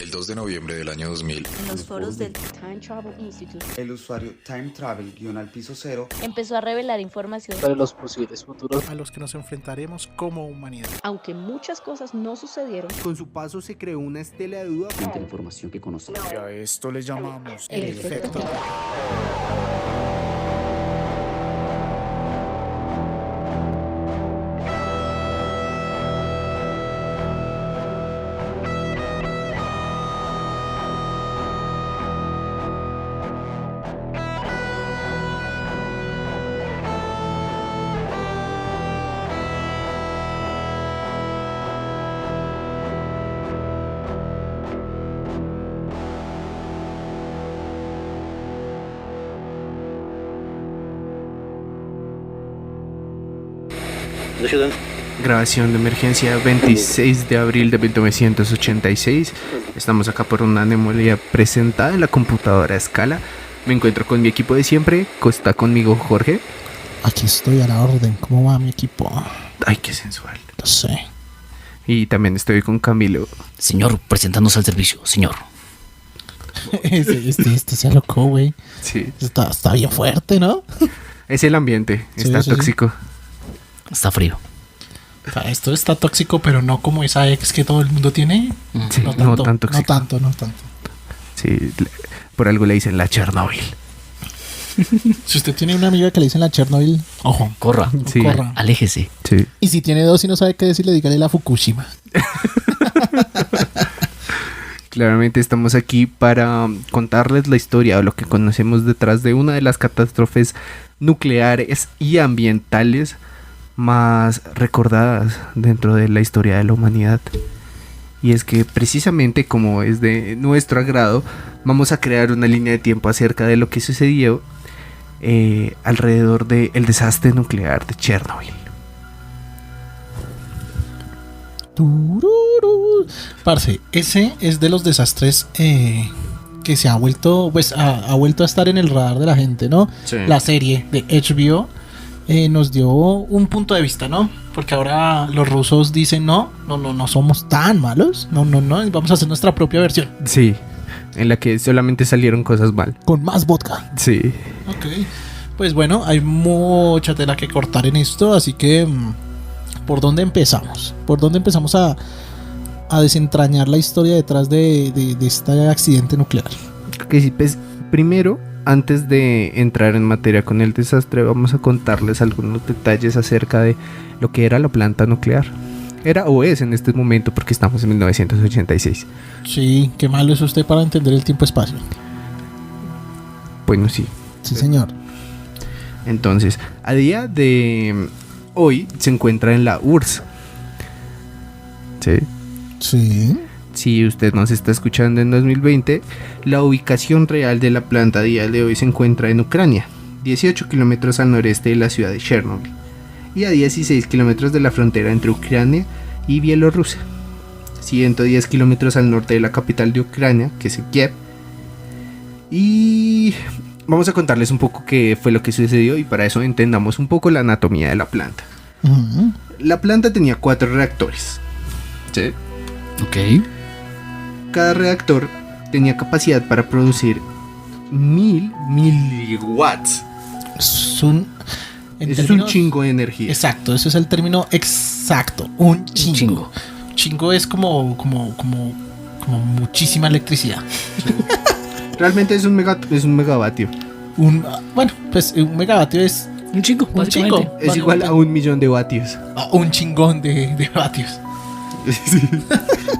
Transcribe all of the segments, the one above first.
El 2 de noviembre del año 2000, En los foros del Time Travel Institute el usuario Time Travel-Piso 0 empezó a revelar información sobre los posibles futuros a los que nos enfrentaremos como humanidad. aunque muchas cosas no sucedieron, Con su paso se creó una estela de duda frente a la información que conocemos. Y a esto le llamamos el efecto. Grabación de emergencia 26 de abril de 1986. Estamos acá por una anomalía presentada en la computadora a escala. Me encuentro con mi equipo de siempre. Está conmigo Jorge. Aquí estoy a la orden. ¿Cómo va mi equipo? Ay, qué sensual. No sé. Y también estoy con Camilo. Señor, presentándose al servicio, señor. Este se alocó, güey. Sí. Está bien fuerte, ¿no? Es el ambiente. Sí, Está sí, tóxico. Está frío. O sea, esto está tóxico, pero no como esa ex que todo el mundo tiene. Sí, no tan tóxico. No tanto. Sí, por algo le dicen la Chernobyl. Si usted tiene una amiga que le dicen la Chernobyl, ojo, Corra, Sí. corra. aléjese. Sí. Y si tiene dos y no sabe qué decirle, dígale la Fukushima. Claramente estamos aquí para contarles la historia o lo que conocemos detrás de una de las catástrofes nucleares y ambientales más recordadas dentro de la historia de la humanidad. Y es que precisamente como es de nuestro agrado, vamos a crear una línea de tiempo acerca de lo que sucedió alrededor del desastre nuclear de Chernobyl. Tururú. Parce, ese es de los desastres que se ha vuelto, pues, ha vuelto a estar en el radar de la gente, ¿no? Sí. La serie de HBO nos dio un punto de vista, ¿no? Porque ahora los rusos dicen, no somos tan malos, no, vamos a hacer nuestra propia versión. Sí, en la que solamente salieron cosas mal. Con más vodka. Sí. Ok. Pues bueno, hay mucha tela que cortar en esto, así que ¿por dónde empezamos? ¿Por dónde empezamos a desentrañar la historia detrás de este accidente nuclear? Que sí, pues, primero, antes de entrar en materia con el desastre, vamos a contarles algunos detalles acerca de lo que era la planta nuclear. Era o es en este momento porque estamos en 1986. Sí, qué malo es usted para entender el tiempo-espacio. Bueno, sí. Sí, señor. Entonces, a día de hoy se encuentra en la URSS. ¿Sí? Sí. Si usted nos está escuchando en 2020, la ubicación real de la planta a día de hoy se encuentra en Ucrania, 18 kilómetros al noreste de la ciudad de Chernobyl y a 16 kilómetros de la frontera entre Ucrania y Bielorrusia, 110 kilómetros al norte de la capital de Ucrania, que es Kiev. Y vamos a contarles un poco qué fue lo que sucedió y para eso entendamos un poco la anatomía de la planta. Ujú. La planta tenía 4 reactores. ¿Sí? Ok. Cada reactor tenía capacidad para producir 1000 miliwatts. Es un... en Eso es un términos- chingo de energía. Exacto, ese es el término exacto. Un chingo. Chingo es como muchísima electricidad. Realmente es un megavatio. Bueno, pues un megavatio es Un chico, un básicamente. chico. Es igual a 1.000.000 de vatios. Un chingón de vatios.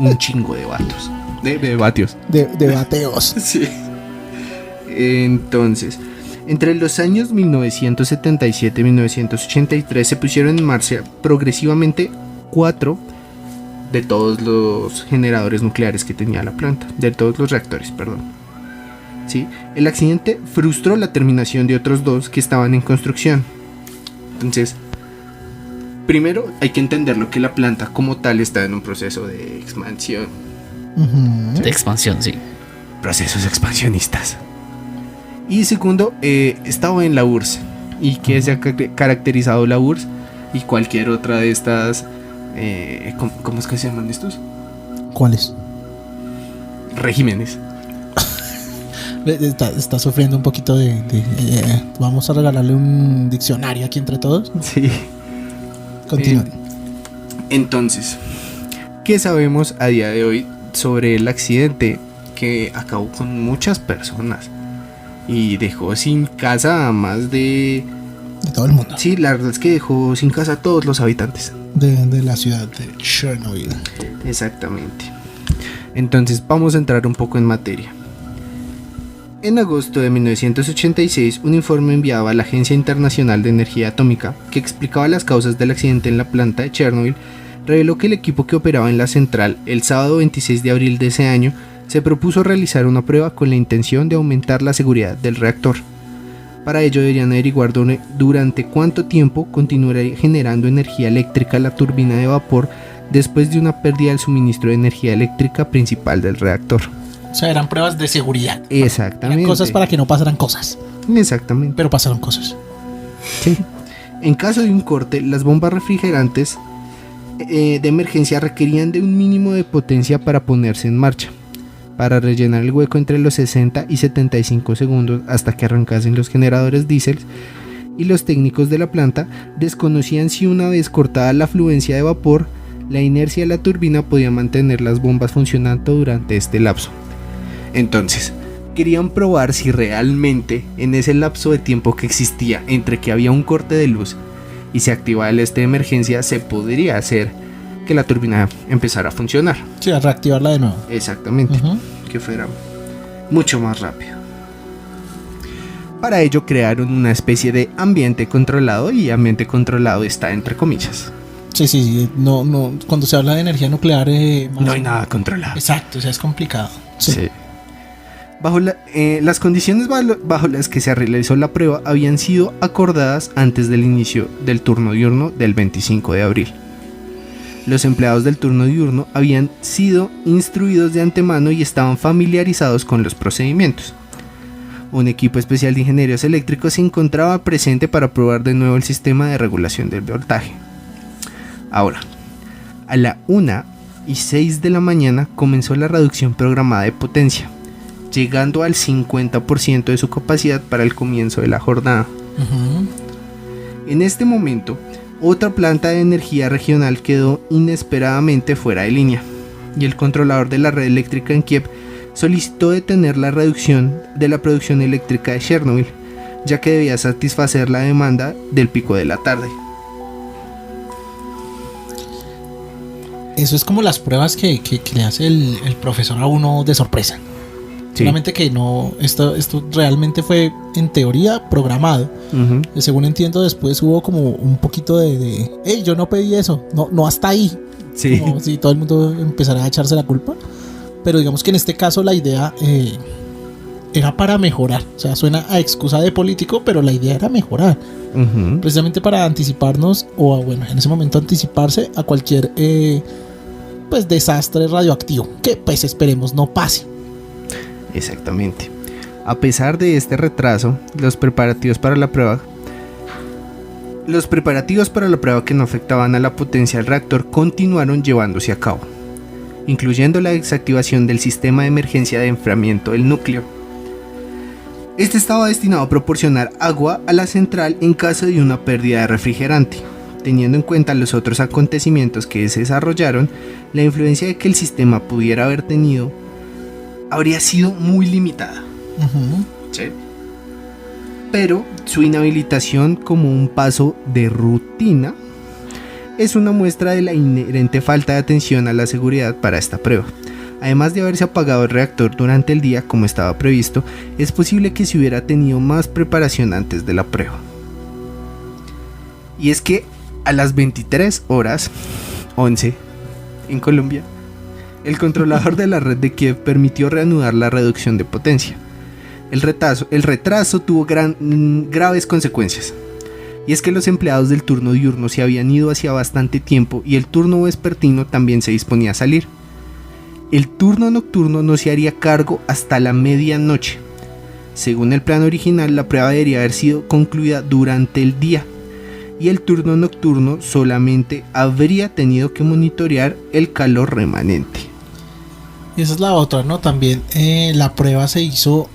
Un chingo de vatios. De vatios. De bateos. Sí. Entonces, entre los años 1977 y 1983 se pusieron en marcha progresivamente 4 de todos los generadores nucleares que tenía la planta, de todos los reactores, perdón. ¿Sí? El accidente frustró la terminación de otros 2 que estaban en construcción. Entonces, primero hay que entender lo que la planta como tal está en un proceso de expansión. Ujú. De expansión, sí. Procesos expansionistas. Y segundo, estaba en la URSS. ¿Y qué se ha caracterizado la URSS? Y cualquier otra de estas... ¿cómo es que se llaman estos? ¿Cuáles? regímenes. Está sufriendo un poquito vamos a regalarle un diccionario aquí entre todos. Sí. Continúen. Entonces, ¿qué sabemos a día de hoy sobre el accidente que acabó con muchas personas y dejó sin casa a más de todo el mundo. Sí, la verdad es que dejó sin casa a todos los habitantes de la ciudad de Chernobyl. Exactamente. Entonces vamos a entrar un poco en materia. En agosto de 1986, un informe enviado a la Agencia Internacional de Energía Atómica que explicaba las causas del accidente en la planta de Chernobyl reveló que el equipo que operaba en la central el sábado 26 de abril de ese año se propuso realizar una prueba con la intención de aumentar la seguridad del reactor. Para ello deberían averiguar durante cuánto tiempo continuaría generando energía eléctrica la turbina de vapor después de una pérdida del suministro de energía eléctrica principal del reactor. O sea, eran pruebas de seguridad. Exactamente. Eran cosas para que no pasaran cosas. Exactamente. Pero pasaron cosas. Sí. En caso de un corte, las bombas refrigerantes de emergencia requerían de un mínimo de potencia para ponerse en marcha, para rellenar el hueco entre los 60 y 75 segundos hasta que arrancasen los generadores diésel, y los técnicos de la planta desconocían si una vez cortada la fluencia de vapor, la inercia de la turbina podía mantener las bombas funcionando durante este lapso. Entonces, querían probar si realmente en ese lapso de tiempo que existía entre que había un corte de luz y se activaba el de emergencia, se podría hacer que la turbina empezara a funcionar. Sí, a reactivarla de nuevo. Exactamente. Que fuera mucho más rápido. Para ello crearon una especie de ambiente controlado, y ambiente controlado está entre comillas. Sí. No, cuando se habla de energía nuclear... no hay nada controlado. Exacto, o sea, es complicado. Sí. Las condiciones bajo las que se realizó la prueba habían sido acordadas antes del inicio del turno diurno del 25 de abril. Los empleados del turno diurno habían sido instruidos de antemano y estaban familiarizados con los procedimientos. Un equipo especial de ingenieros eléctricos se encontraba presente para probar de nuevo el sistema de regulación del voltaje. Ahora, a la 1:06 de la mañana comenzó la reducción programada de potencia, llegando al 50% de su capacidad para el comienzo de la jornada. En este momento, otra planta de energía regional quedó inesperadamente fuera de línea, y el controlador de la red eléctrica en Kiev solicitó detener la reducción de la producción eléctrica de Chernobyl, ya que debía satisfacer la demanda del pico de la tarde. Eso es como las pruebas que le hace el profesor a uno de sorpresa. Sí. Solamente que no, esto realmente fue en teoría programado. Según entiendo, después hubo como un poquito de hey, yo no pedí eso, no hasta ahí. Sí. Como si todo el mundo empezara a echarse la culpa. Pero digamos que en este caso la idea era para mejorar. O sea, suena a excusa de político, pero la idea era mejorar. Precisamente para anticiparnos, o bueno, en ese momento anticiparse a cualquier pues desastre radioactivo, que pues esperemos no pase. Exactamente. A pesar de este retraso, los preparativos para la prueba que no afectaban a la potencia del reactor continuaron llevándose a cabo, incluyendo la desactivación del sistema de emergencia de enfriamiento del núcleo. Este estaba destinado a proporcionar agua a la central en caso de una pérdida de refrigerante. Teniendo en cuenta los otros acontecimientos que se desarrollaron, la influencia de que el sistema pudiera haber tenido habría sido muy limitada. ¿Sí? Pero su inhabilitación como un paso de rutina es una muestra de la inherente falta de atención a la seguridad para esta prueba. Además de haberse apagado el reactor durante el día como estaba previsto, es posible que se hubiera tenido más preparación antes de la prueba. Y es que a las 23:11 en Colombia, el controlador de la red de Kiev permitió reanudar la reducción de potencia. El retraso tuvo graves consecuencias. Y es que los empleados del turno diurno se habían ido hacía bastante tiempo y el turno vespertino también se disponía a salir. El turno nocturno no se haría cargo hasta la medianoche. Según el plan original, la prueba debería haber sido concluida durante el día, y el turno nocturno solamente habría tenido que monitorear el calor remanente. Y esa es la otra, ¿no? También la prueba se hizo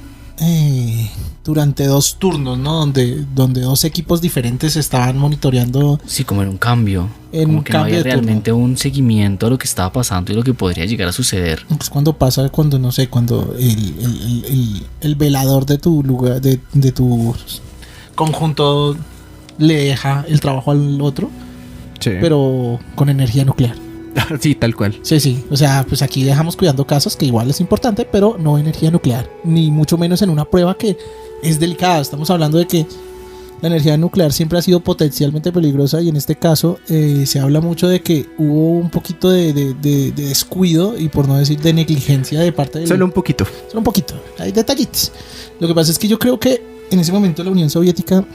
durante 2 turnos, ¿no? Donde 2 equipos diferentes estaban monitoreando. Sí, como en un cambio. En como un que no cambio había de turno. realmente un seguimiento a lo que estaba pasando y lo que podría llegar a suceder. Pues cuando pasa, no sé, cuando el velador de tu lugar, de tu conjunto le deja el trabajo al otro, Sí. pero con energía nuclear. Sí, tal cual. Sí. O sea, pues aquí dejamos cuidando casas, que igual es importante, pero no energía nuclear. Ni mucho menos en una prueba que es delicada. Estamos hablando de que la energía nuclear siempre ha sido potencialmente peligrosa y en este caso se habla mucho de que hubo un poquito de descuido y por no decir de negligencia de parte del... Solo un poquito. Solo un poquito. Hay detallitos. Lo que pasa es que yo creo que en ese momento la Unión Soviética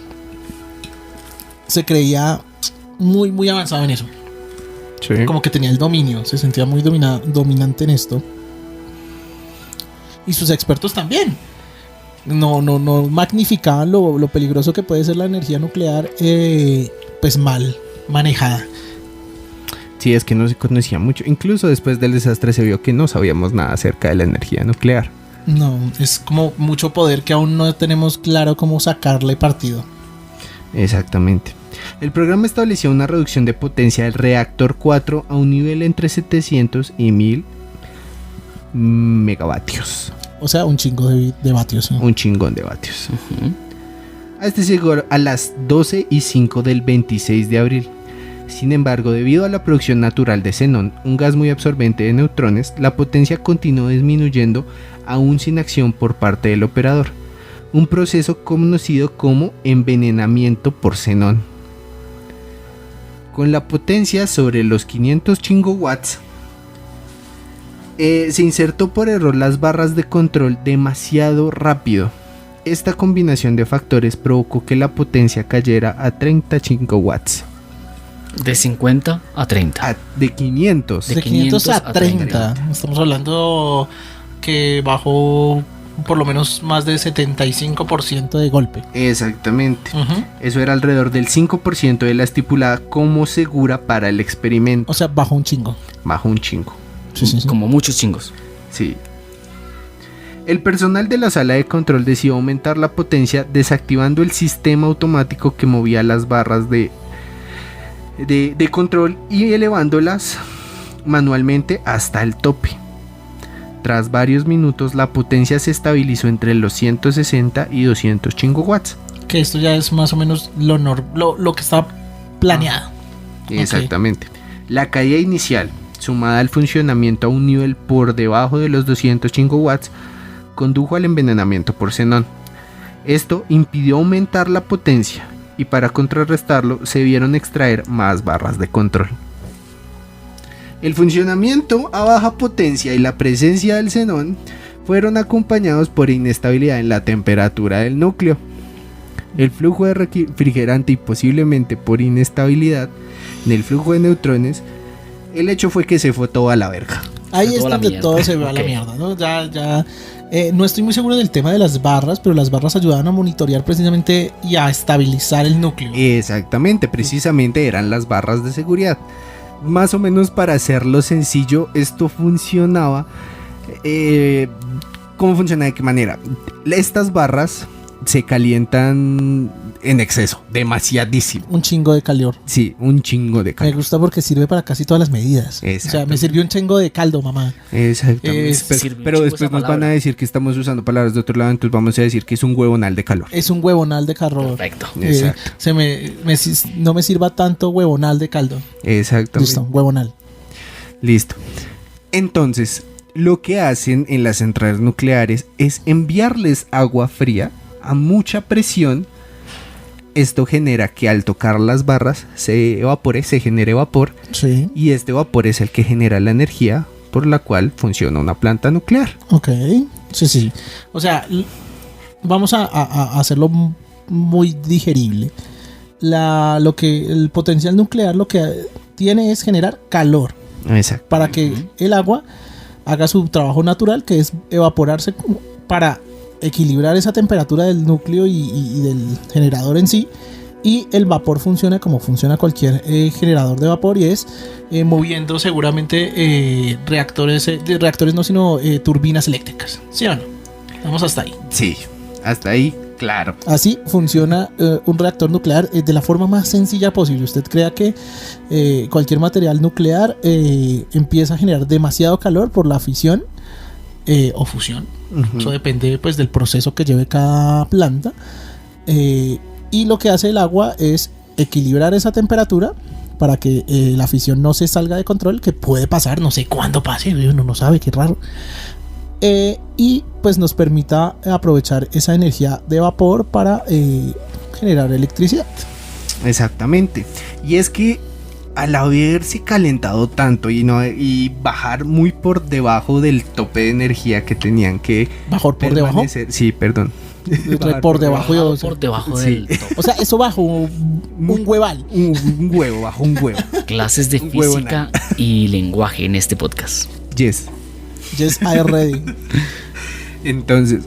se creía muy, muy avanzado en eso. Sí. Como que tenía el dominio, se sentía muy dominante en esto. Y sus expertos también. No magnificaban lo peligroso que puede ser la energía nuclear, pues mal manejada. Sí, es que no se conocía mucho. Incluso después del desastre se vio que no sabíamos nada acerca de la energía nuclear. No, es como mucho poder que aún no tenemos claro cómo sacarle partido. Exactamente. El programa establecía una reducción de potencia del reactor 4 a un nivel entre 700 y 1000 megavatios. O sea, un chingo de vatios. ¿Sí? Un chingón de vatios. Ujú. A este llegó a las 12:05 del 26 de abril. Sin embargo, debido a la producción natural de xenón, un gas muy absorbente de neutrones, la potencia continuó disminuyendo aún sin acción por parte del operador. Un proceso conocido como envenenamiento por xenón. Con la potencia sobre los 500 chingowatts, se insertó por error las barras de control demasiado rápido. Esta combinación de factores provocó que la potencia cayera a 30 chingowatts. De 50 a 30. De 500. De 500 a 30. Estamos hablando que bajó por lo menos más del 75% de golpe. Exactamente. Ujú. Eso era alrededor del 5% de la estipulada como segura para el experimento. O sea, bajó un chingo. Bajo un chingo. Sí. Como muchos chingos. Sí. El personal de la sala de control decidió aumentar la potencia desactivando el sistema automático que movía las barras de control y elevándolas manualmente hasta el tope. Tras varios minutos la potencia se estabilizó entre los 160 y 200 chingowatts. Que esto ya es más o menos lo que estaba planeado. Exactamente. La caída inicial, sumada al funcionamiento a un nivel por debajo de los 200 chingowatts, condujo al envenenamiento por xenón. Esto impidió aumentar la potencia y para contrarrestarlo se vieron extraer más barras de control. El funcionamiento a baja potencia y la presencia del xenón fueron acompañados por inestabilidad en la temperatura del núcleo, el flujo de refrigerante y posiblemente por inestabilidad en el flujo de neutrones. El hecho fue que se fue todo a la verga. Ahí Se es fue a la donde mierda. todo se va a la Ok. mierda, ¿no? Ya. No estoy muy seguro del tema de las barras, pero las barras ayudaban a monitorear precisamente y a estabilizar el núcleo. Exactamente, precisamente eran las barras de seguridad. Más o menos para hacerlo sencillo, esto funcionaba. ¿Cómo funciona? ¿De qué manera? Estas barras se calientan en exceso, demasiadísimo. Un chingo de calor. Sí, un chingo de Me calor. gusta porque sirve para casi todas las medidas. O sea, me sirvió un chingo de caldo, mamá. Exactamente. sirve un Pero chingo después esa nos van palabra. a decir que estamos usando palabras de otro lado, entonces vamos a decir que es un huevonal de calor. Es un huevonal de calor. Perfecto. Exacto. No me sirva tanto huevonal de caldo. Exactamente. Listo, huevonal. Listo. Entonces, lo que hacen en las centrales nucleares es enviarles agua fría a mucha presión. Esto genera que al tocar las barras se genere vapor, Sí. y este vapor es el que genera la energía por la cual funciona una planta nuclear. Ok. Sí. O sea, vamos a hacerlo muy digerible. El potencial nuclear lo que tiene es generar calor Exacto. para que el agua haga su trabajo natural, que es evaporarse para equilibrar esa temperatura del núcleo y del generador en sí, y el vapor funciona como funciona cualquier generador de vapor, y es moviendo seguramente reactores no, sino turbinas eléctricas, ¿sí o no? Vamos hasta ahí. Sí, hasta ahí, claro. Así funciona un reactor nuclear de la forma más sencilla posible. Usted crea que cualquier material nuclear empieza a generar demasiado calor por la fisión o fusión. Eso depende pues del proceso que lleve cada planta. Y lo que hace el agua es equilibrar esa temperatura para que la fisión no se salga de control, que puede pasar, no sé cuándo pase, uno no sabe, qué raro. Y pues nos permita aprovechar esa energía de vapor para generar electricidad. Exactamente. Y es que al haberse calentado tanto y bajar muy por debajo del tope de energía que tenían que ¿Bajar por debajo? Sí, perdón. Por debajo, Por debajo Sí. del top. o sea, eso bajo un hueval. Un huevo, bajo un huevo. Clases de Un huevo física y lenguaje en este podcast. Yes. Yes, I ready. Entonces,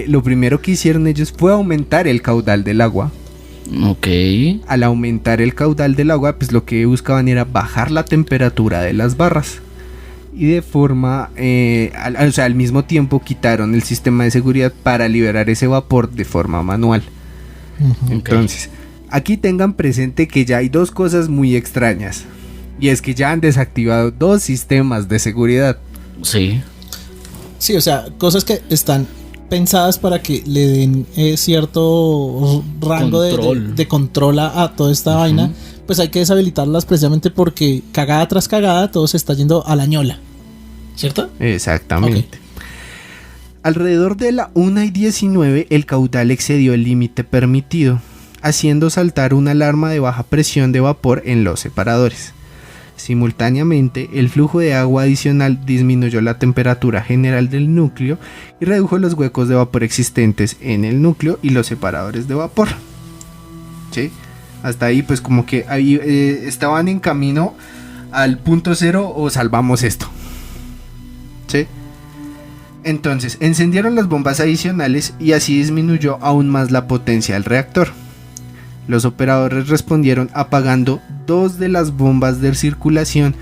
lo primero que hicieron ellos fue aumentar el caudal del agua. Ok. Al aumentar el caudal del agua, pues lo que buscaban era bajar la temperatura de las barras. Y de forma, al mismo tiempo quitaron el sistema de seguridad para liberar ese vapor de forma manual. Entonces, aquí tengan presente que ya hay dos cosas muy extrañas. Y es que ya han desactivado dos sistemas de seguridad. Sí. Sí, o sea, cosas que están pensadas para que le den cierto rango de control a toda esta vaina, pues hay que deshabilitarlas precisamente porque cagada tras cagada todo se está yendo a la ñola, ¿cierto? Exactamente. Ok. Alrededor de la 1:19 el caudal excedió el límite permitido, haciendo saltar una alarma de baja presión de vapor en los separadores. Simultáneamente, el flujo de agua adicional disminuyó la temperatura general del núcleo y redujo los huecos de vapor existentes en el núcleo y los separadores de vapor. ¿Sí? Hasta ahí pues como que ahí estaban en camino al punto cero o salvamos esto. ¿Sí? Entonces, encendieron las bombas adicionales y así disminuyó aún más la potencia del reactor. Los operadores respondieron apagando dos de las bombas de circulación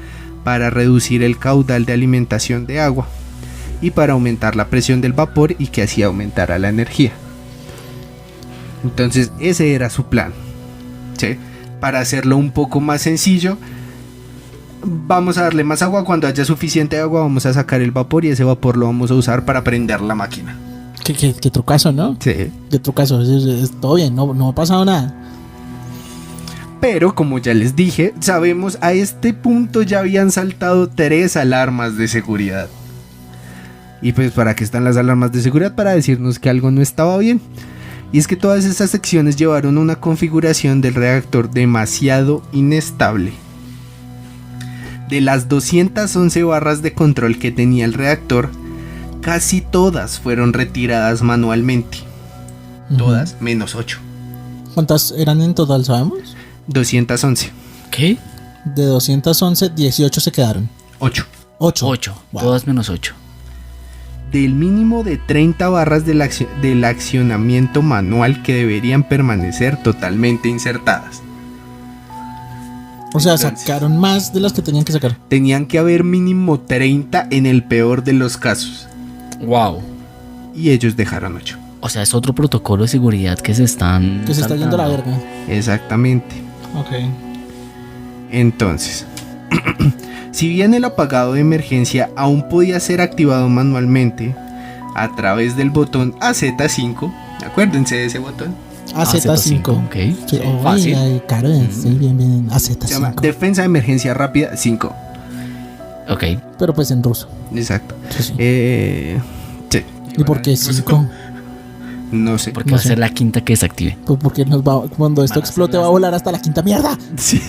para reducir el caudal de alimentación de agua y para aumentar la presión del vapor y que así aumentara la energía. Entonces ese era su plan, ¿sí? Para hacerlo un poco más sencillo, vamos a darle más agua. Cuando haya suficiente agua vamos a sacar el vapor y ese vapor lo vamos a usar para prender la máquina. ¿Qué trucazo, no? Sí. ¿Qué trucazo? Es todo bien, no ha pasado nada. Pero como ya les dije, sabemos a este punto ya habían saltado 3 alarmas de seguridad. Y pues ¿para qué están las alarmas de seguridad? Para decirnos que algo no estaba bien. Y es que todas estas secciones llevaron a una configuración del reactor demasiado inestable. De las 211 barras de control que tenía el reactor, casi todas fueron retiradas manualmente. Todas menos 8. ¿Cuántas eran en total, sabemos? 211. ¿Qué? De 211, 18 se quedaron. 8. 8. Wow. Todas menos 8. Del mínimo de 30 barras del accionamiento manual que deberían permanecer totalmente insertadas. O sea, Entonces, sacaron más de las que tenían que sacar. tenían que haber mínimo 30 en el peor de los casos. Wow. Y ellos dejaron 8. O sea, es otro protocolo de seguridad que se están... Que se está yendo a la saltando. verga. Exactamente. Ok. Entonces, si bien el apagado de emergencia aún podía ser activado manualmente a través del botón AZ5, acuérdense de ese botón, AZ5. Ok. Sí, oh, Fácil. ay, claro, sí, bien. se llama AZ5. Defensa de Emergencia Rápida 5. Ok. Pero pues en ruso. Exacto. Sí, sí. Sí. ¿Y por qué 5? No sé. Porque No va a sé. ser la quinta que desactive. Pues porque cuando esto Van a explote hacer va a volar hasta la quinta mierda. Sí.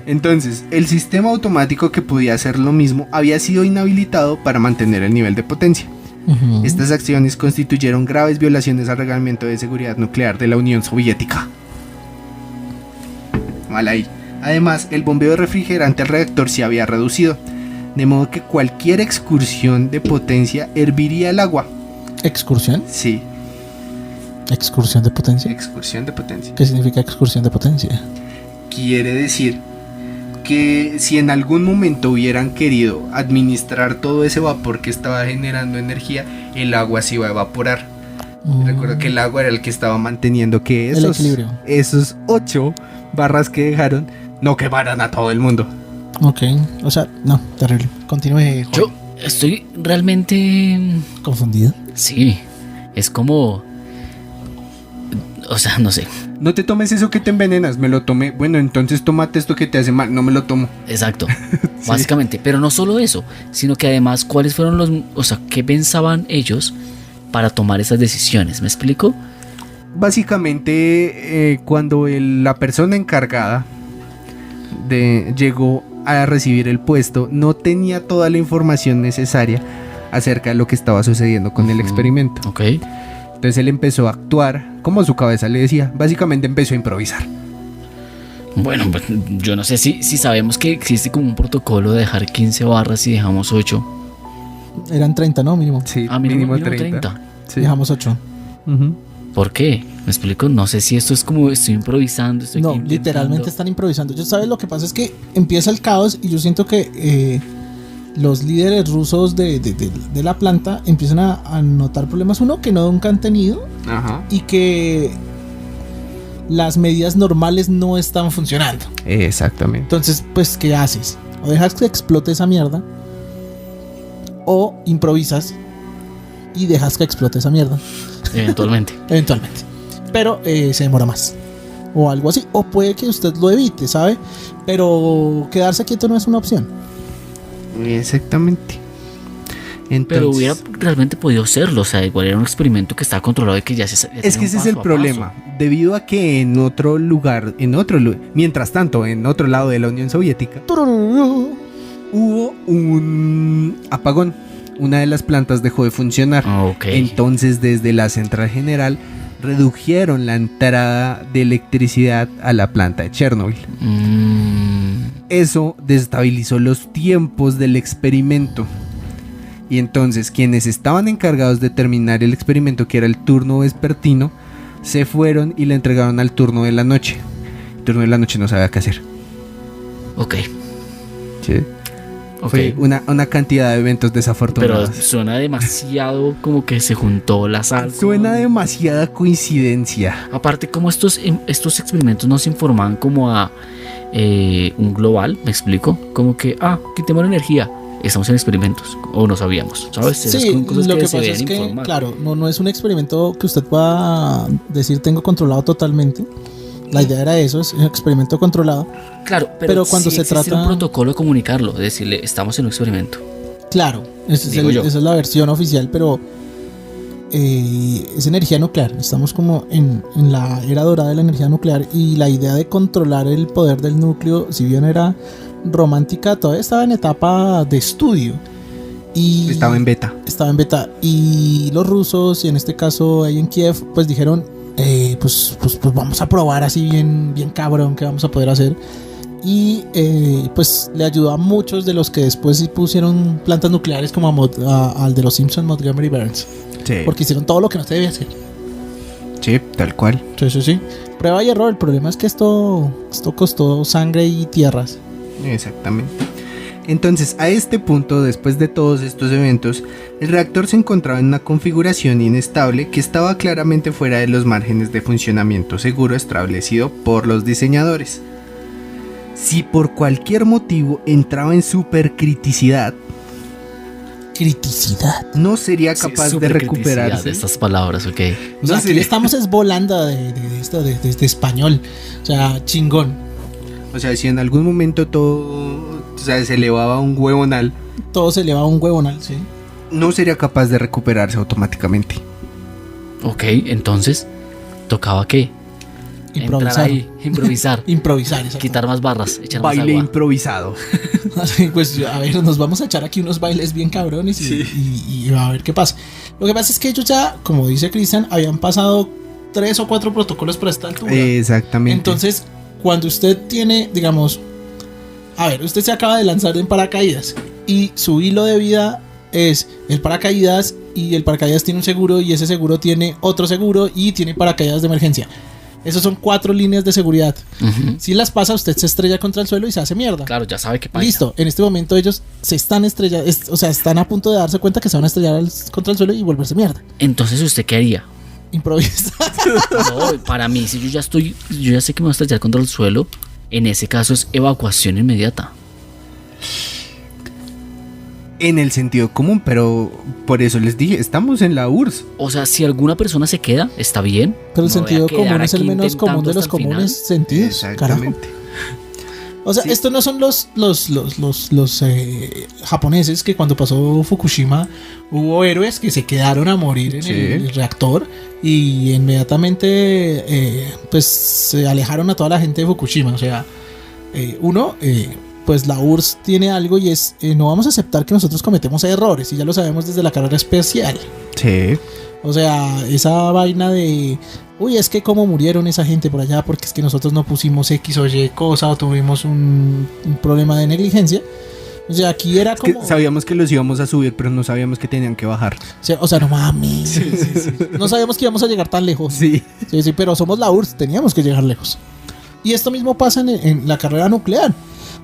Entonces, el sistema automático que podía hacer lo mismo había sido inhabilitado para mantener el nivel de potencia. Ujú. Estas acciones constituyeron graves violaciones al reglamento de seguridad nuclear de la Unión Soviética. Mal ahí. Además, el bombeo de refrigerante al reactor se había reducido, de modo que cualquier excursión de potencia herviría el agua. ¿Excursión? Sí. Excursión de potencia. Excursión de potencia. ¿Qué significa excursión de potencia? Quiere decir que si en algún momento hubieran querido administrar todo ese vapor que estaba generando energía, el agua se iba a evaporar. Recuerdo que el agua era el que estaba manteniendo que El equilibrio. esos 8 barras que dejaron no quemaran a todo el mundo. Ok, o sea, no, terrible. Continúe, Juan. Yo estoy realmente... ¿Confundido? Sí, es como... O sea, no sé. No te tomes eso que te envenenas, me lo tomé. Bueno, entonces tómate esto que te hace mal, no me lo tomo. Exacto, básicamente. Pero no solo eso, sino que además, ¿cuáles fueron los... O sea, qué pensaban ellos para tomar esas decisiones? ¿Me explico? Básicamente, cuando la persona encargada llegó a recibir el puesto, no tenía toda la información necesaria acerca de lo que estaba sucediendo con el experimento. Ok. Entonces él empezó a actuar como su cabeza le decía. Básicamente empezó a improvisar. Bueno, pues, yo no sé si sabemos que existe como un protocolo de dejar 15 barras y dejamos 8. Eran 30, ¿no? Mínimo. Sí, Mínimo 30. Sí. Dejamos 8. Ujú. ¿Por qué? ¿Me explico? No sé si esto es como estoy improvisando, estoy No, aquí intentando. literalmente están improvisando. Yo sabes lo que pasa es que empieza el caos y yo siento que los líderes rusos de la planta empiezan a notar problemas. Uno, que nunca han tenido, Ajá. y que las medidas normales no están funcionando. Exactamente. Entonces, pues, ¿qué haces? O dejas que explote esa mierda, o improvisas y dejas que explote esa mierda. Eventualmente. Eventualmente. Pero se demora más. O algo así. O puede que usted lo evite, ¿sabe? Pero quedarse quieto no es una opción. Exactamente. Entonces, Pero hubiera realmente podido serlo. O sea, igual era un experimento que estaba controlado y que ya se... es que ese es el problema. Debido a que en otro lugar, mientras tanto, en otro lado de la Unión Soviética, hubo un apagón. Una de las plantas dejó de funcionar. Ok. Entonces, desde la central general redujeron la entrada de electricidad a la planta de Chernobyl. Eso desestabilizó los tiempos del experimento. Y entonces quienes estaban encargados de terminar el experimento, que era el turno vespertino, se fueron y le entregaron al turno de la noche. El turno de la noche no sabía qué hacer. Ok. ¿Sí? Ok. Fue una cantidad de eventos Pero desafortunados. suena demasiado como que se juntó la sal. Suena demasiada coincidencia. Aparte, como estos experimentos no se informaban como a un global, ¿me explico? Como que, quitemos la energía, estamos en experimentos, o no sabíamos, ¿sabes? Esas Sí, cosas lo que se pasa deben es que, informar. claro, no es un experimento que usted pueda decir tengo controlado totalmente. La idea era eso, es un experimento controlado. Claro, pero cuando sí se existe trata- un protocolo de comunicarlo, de decirle, estamos en un experimento. Claro, Digo yo. esa es la versión oficial, pero es energía nuclear. Estamos como en la era dorada de la energía nuclear, y la idea de controlar el poder del núcleo, si bien era romántica, todavía estaba en etapa de estudio. Y Estaba en beta. estaba en beta, y los rusos, y en este caso ahí en Kiev, pues dijeron, pues vamos a probar así bien cabrón que vamos a poder hacer. Y pues le ayudó a muchos de los que después sí pusieron plantas nucleares, como al de los Simpsons, Montgomery Burns, Sí. porque hicieron todo lo que no se debía hacer. Sí, tal cual. Sí. Prueba y error. El problema es que esto costó sangre y tierras. Exactamente. Entonces, a este punto, después de todos estos eventos, el reactor se encontraba en una configuración inestable que estaba claramente fuera de los márgenes de funcionamiento seguro establecido por los diseñadores. Si por cualquier motivo entraba en supercriticidad, Criticidad. no sería Sí, capaz de supercriticidad recuperarse. de estas palabras, ok. O sea, No aquí sería- estamos es volando de español. O sea, chingón. O sea, si en algún momento todo, se elevaba un huevonal, Todo se eleva a un huevonal, sí. no sería capaz de recuperarse automáticamente. Ok, entonces, ¿tocaba qué? Entrar Improvisar. ahí, improvisar, Improvisar, exacto. quitar más barras, echar más Baile agua. improvisado. Así, pues a ver, nos vamos a echar aquí unos bailes bien cabrones y a ver qué pasa. Lo que pasa es que ellos ya, como dice Cristian, habían pasado 3 o 4 protocolos para esta altura. Exactamente. Entonces, cuando usted tiene, digamos, a ver, usted se acaba de lanzar en paracaídas y su hilo de vida es el paracaídas y el paracaídas tiene un seguro y ese seguro tiene otro seguro y tiene paracaídas de emergencia. Esos son 4 líneas de seguridad. Si las pasa, usted se estrella contra el suelo y se hace mierda. Claro, ya sabe que pasa. Listo, en este momento ellos se están estrellando, o sea, están a punto de darse cuenta que se van a estrellar contra el suelo y volverse mierda. Entonces, ¿usted qué haría? Improvisa. No, para mí, si yo ya sé que me voy a estrellar contra el suelo, en ese caso es evacuación inmediata. En el sentido común, pero por eso les dije, estamos en la URSS. O sea, si alguna persona se queda, está bien. Pero el Me voy a sentido quedar común es el aquí menos común intentando de los hasta el final. comunes sentidos. Carajo. Exactamente. O sea, Sí. estos no son los japoneses que cuando pasó Fukushima hubo héroes que se quedaron a morir en Sí. el reactor y inmediatamente pues se alejaron a toda la gente de Fukushima. O sea, pues la URSS tiene algo y es no vamos a aceptar que nosotros cometemos errores y ya lo sabemos desde la carrera especial. Sí. O sea, esa vaina de uy, es que cómo murieron esa gente por allá porque es que nosotros no pusimos X o Y cosa o tuvimos un problema de negligencia. O sea, aquí era Es que como... sabíamos que los íbamos a subir, pero no sabíamos que tenían que bajar. O sea, no mames. No sabíamos que íbamos a llegar tan lejos. Sí. Sí, pero somos la URSS, teníamos que llegar lejos. Y esto mismo pasa en la carrera nuclear.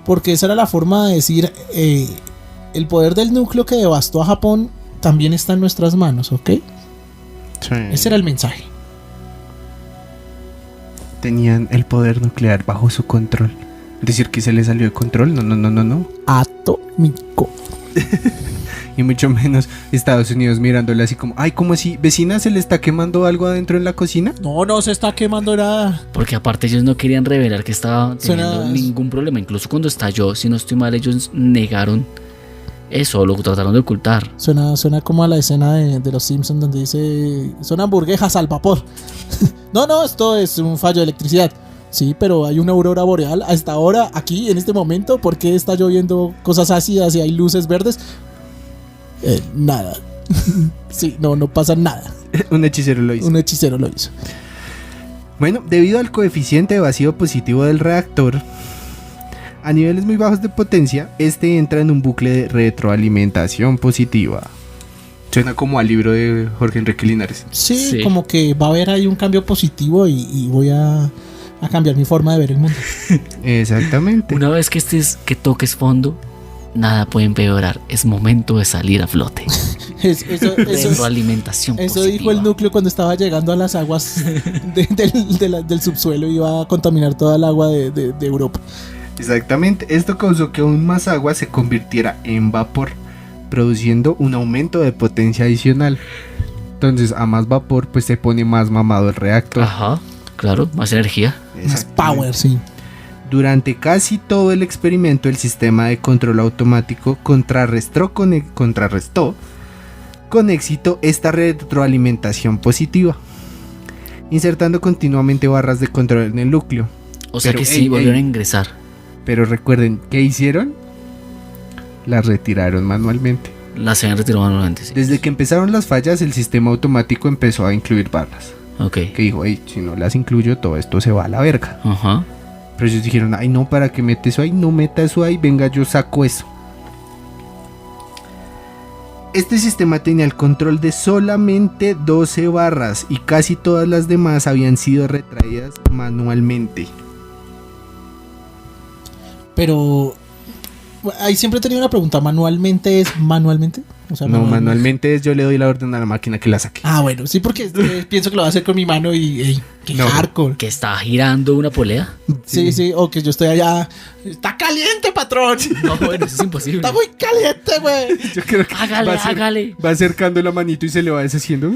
Porque esa era la forma de decir, el poder del núcleo que devastó a Japón también está en nuestras manos, ¿ok? Sí. Ese era el mensaje. Tenían el poder nuclear bajo su control. Decir que se les salió de control, no. Atómico. Y mucho menos Estados Unidos mirándole así como, ay, ¿cómo así? ¿Vecina se le está quemando algo adentro en la cocina? No se está quemando nada. Porque aparte ellos no querían revelar que estaba teniendo Suena- ningún problema. Incluso cuando estalló, si no estoy mal, ellos negaron eso, lo trataron de ocultar. Suena como a la escena de Los Simpsons donde dice, son hamburguesas al vapor. No, esto es un fallo de electricidad. Sí, pero hay una aurora boreal hasta ahora, aquí, en este momento. ¿Por qué está lloviendo cosas ácidas y hay luces verdes? Nada. Sí, no pasa nada. Un hechicero lo hizo. Un hechicero lo hizo. Bueno, debido al coeficiente de vacío positivo del reactor, a niveles muy bajos de potencia, este entra en un bucle de retroalimentación positiva. Suena como al libro de Jorge Enrique Linares. Sí, Sí. como que va a haber ahí un cambio positivo y voy a cambiar mi forma de ver el mundo. Exactamente. Una vez que toques fondo, nada puede empeorar. Es momento de salir a flote. Eso Retroalimentación positiva. dijo el núcleo cuando estaba llegando a las aguas del subsuelo y iba a contaminar toda el agua de Europa. Exactamente. Esto causó que aún más agua se convirtiera en vapor, produciendo un aumento de potencia adicional. Entonces, a más vapor, pues se pone más mamado el reactor. Ajá, claro, más energía. Más power, sí. Durante casi todo el experimento, el sistema de control automático contrarrestó con éxito esta retroalimentación positiva, insertando continuamente barras de control en el núcleo. O sea Pero, que sí, ey, volvieron ey. a ingresar. Pero recuerden, ¿qué hicieron? Las retiraron manualmente. Las habían retirado manualmente, sí. Desde que empezaron las fallas, el sistema automático empezó a incluir barras. Ok. Que dijo, hey, si no las incluyo, todo esto se va a la verga. Ajá. Pero ellos dijeron, ay no, ¿para qué mete eso ahí? No meta eso ahí, venga, yo saco eso. Este sistema tenía el control de solamente 12 barras y casi todas las demás habían sido retraídas manualmente. Pero ahí siempre he tenido una pregunta. ¿Manualmente es manualmente? O sea, No, manualmente es yo le doy la orden a la máquina que la saque. Ah, bueno, sí, porque pienso que lo voy a hacer con mi mano y ey, qué No. hardcore. Que está girando una polea. Sí, o que yo estoy allá. Está caliente, patrón. No, bueno, eso es imposible. Está muy caliente, güey. Yo creo que Hágale, hágale. va acercando la manito y se le va deshaciendo.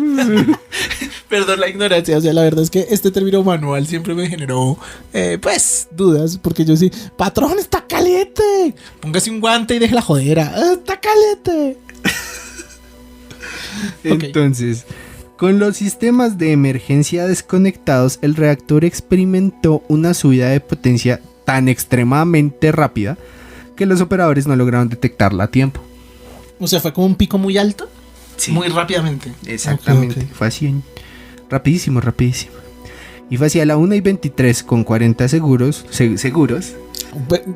Perdón la ignorancia, o sea, la verdad es que este término manual siempre me generó, pues, dudas, porque yo sí, patrón, está caliente, póngase un guante y deje la jodera, está caliente. Ok. Entonces, con los sistemas de emergencia desconectados, el reactor experimentó una subida de potencia tan extremadamente rápida que los operadores no lograron detectarla a tiempo. O sea, fue como un pico muy alto, Sí. muy rápidamente. Exactamente, Ok. fue así, rapidísimo. Y fue hacia la 1:23 con 40 seguros,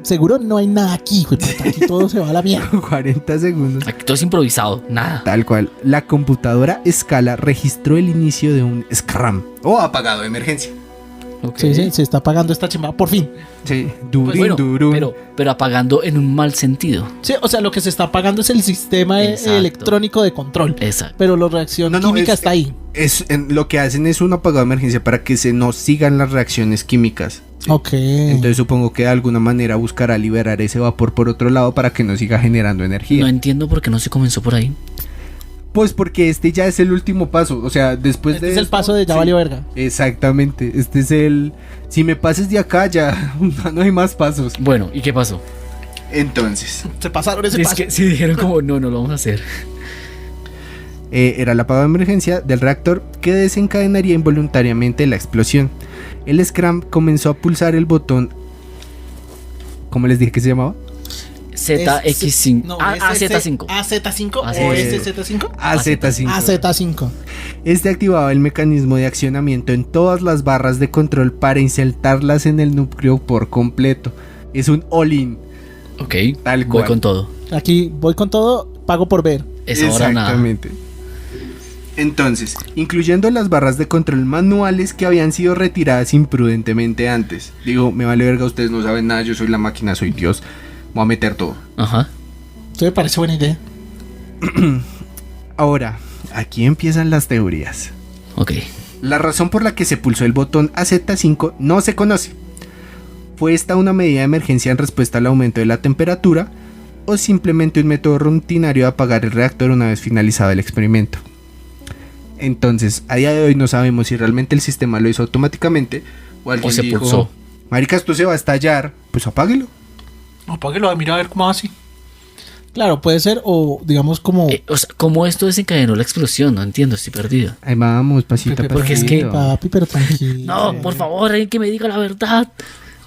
Seguro no hay nada aquí, güey, puta, aquí todo se va a la mierda. 40 segundos. Aquí todo es improvisado, nada. Tal cual. La computadora Scala registró el inicio de un SCRAM o apagado de emergencia. Ok. Sí, se está pagando esta chimba, por fin. Sí, Pues durín, bueno, durún. pero apagando en un mal sentido. Sí, o sea, lo que se está pagando es el sistema Exacto. electrónico de control. Exacto. Pero la reacción química está ahí. Lo que hacen es un apagado de emergencia para que se nos sigan las reacciones químicas. ¿sí? Ok. Entonces supongo que de alguna manera buscará liberar ese vapor por otro lado para que no siga generando energía. No entiendo por qué no se comenzó por ahí. Pues porque este ya es el último paso. O sea, después Este de es el esto, paso de ya sí, valió verga. Exactamente. Este es el... Si me pases de acá ya no hay más pasos. Bueno, ¿y qué pasó? Entonces, Se pasaron ese Es paso. que sí dijeron como, no lo vamos a hacer. era el apagado de emergencia del reactor que desencadenaría involuntariamente la explosión. El SCRAM comenzó a pulsar el botón... ¿Cómo les dije que se llamaba? ZX5. No, AZ5. AZ5 o AZ5. SZ5. AZ5. AZ5. Este activaba el mecanismo de accionamiento en todas las barras de control para insertarlas en el núcleo por completo. Es un all-in. Ok, Tal voy cual. con todo. Aquí voy con todo, pago por ver. Es ahora nada. Exactamente. Entonces, incluyendo las barras de control manuales que habían sido retiradas imprudentemente antes. Digo, me vale verga, ustedes no saben nada, yo soy la máquina, soy Dios. Voy a meter todo. Ajá. Esto me parece buena idea. Ahora, aquí empiezan las teorías. Ok. La razón por la que se pulsó el botón AZ5 no se conoce. ¿Fue esta una medida de emergencia en respuesta al aumento de la temperatura? ¿O simplemente un método rutinario de apagar el reactor una vez finalizado el experimento? Entonces, a día de hoy no sabemos si realmente el sistema lo hizo automáticamente o alguien se dijo, pulsó. marica, esto se va a estallar, pues apáguelo. Apáguelo, mira a ver cómo así. Claro, puede ser, o digamos como... O sea, ¿cómo esto desencadenó la explosión? No entiendo, estoy perdido. Ahí vamos, pasito a Pepe, porque es que- pasito. Papi, pero tranquilo. No, por favor, alguien que me diga la verdad.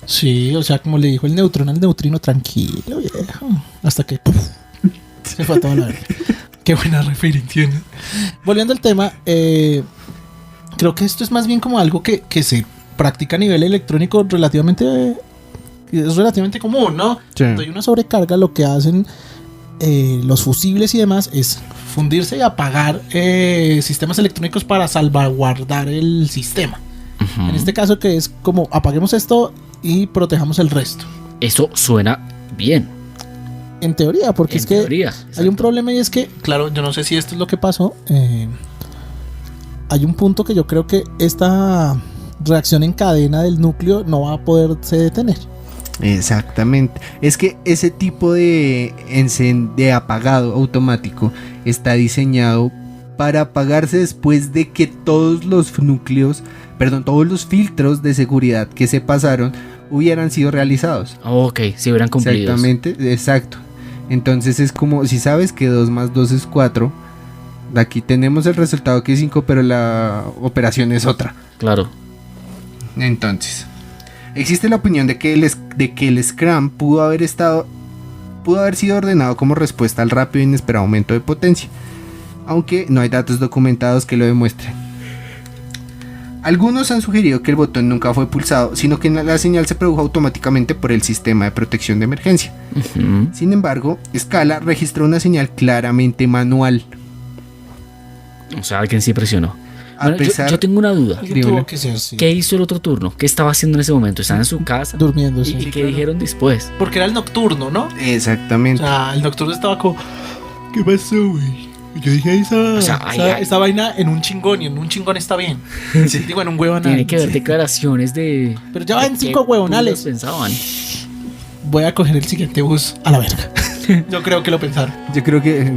Sí, o sea, como le dijo el neutrón al neutrino, tranquilo, viejo. Hasta que ¡puf! Se fue a toda la verga. Qué buena referencia, ¿no? Volviendo al tema, creo que esto es más bien como algo que se practica a nivel electrónico relativamente... Es relativamente común, ¿no? Sí. Cuando hay una sobrecarga, lo que hacen los fusibles y demás es fundirse y apagar sistemas electrónicos para salvaguardar el sistema. En este caso que es como apaguemos esto y protejamos el resto. Eso suena bien. En teoría, porque En es que teoría, hay un exacto. problema y es que, claro, yo no sé si esto es lo que pasó. Hay un punto que yo creo que esta reacción en cadena del núcleo no va a poderse detener. Exactamente. Es que ese tipo de apagado automático está diseñado para apagarse después de que todos los filtros de seguridad que se pasaron hubieran sido realizados. Ok, si hubieran cumplido. Exactamente, exacto. Entonces es como si sabes que 2 más 2 es 4. Aquí tenemos el resultado que es 5, pero la operación es otra. Claro. Entonces, existe la opinión de que el SCRAM pudo haber sido ordenado como respuesta al rápido e inesperado aumento de potencia, aunque no hay datos documentados que lo demuestren. Algunos han sugerido que el botón nunca fue pulsado, sino que la señal se produjo automáticamente por el sistema de protección de emergencia. Ujú. Sin embargo, Scala registró una señal claramente manual. O sea, alguien sí presionó. A Bueno, pesar- yo tengo una duda. Dímelo. Tuvo que ser, sí. ¿Qué hizo el otro turno? ¿Qué estaba haciendo en ese momento? ¿Estaba en su casa? Durmiendo, ¿Y, sí. y qué dijeron después? Porque era el nocturno, ¿no? Exactamente. O sea, el nocturno estaba como... ¿Qué pasó, güey? Yo dije, O sea, esa vaina en un chingón, y en un chingón está bien. Digo, en un huevonal. Tiene que haber declaraciones de... Pero ya van de 5 qué huevonales. putas pensaban. Voy a coger el siguiente bus a la verga. Yo creo que lo pensaron. Yo creo que,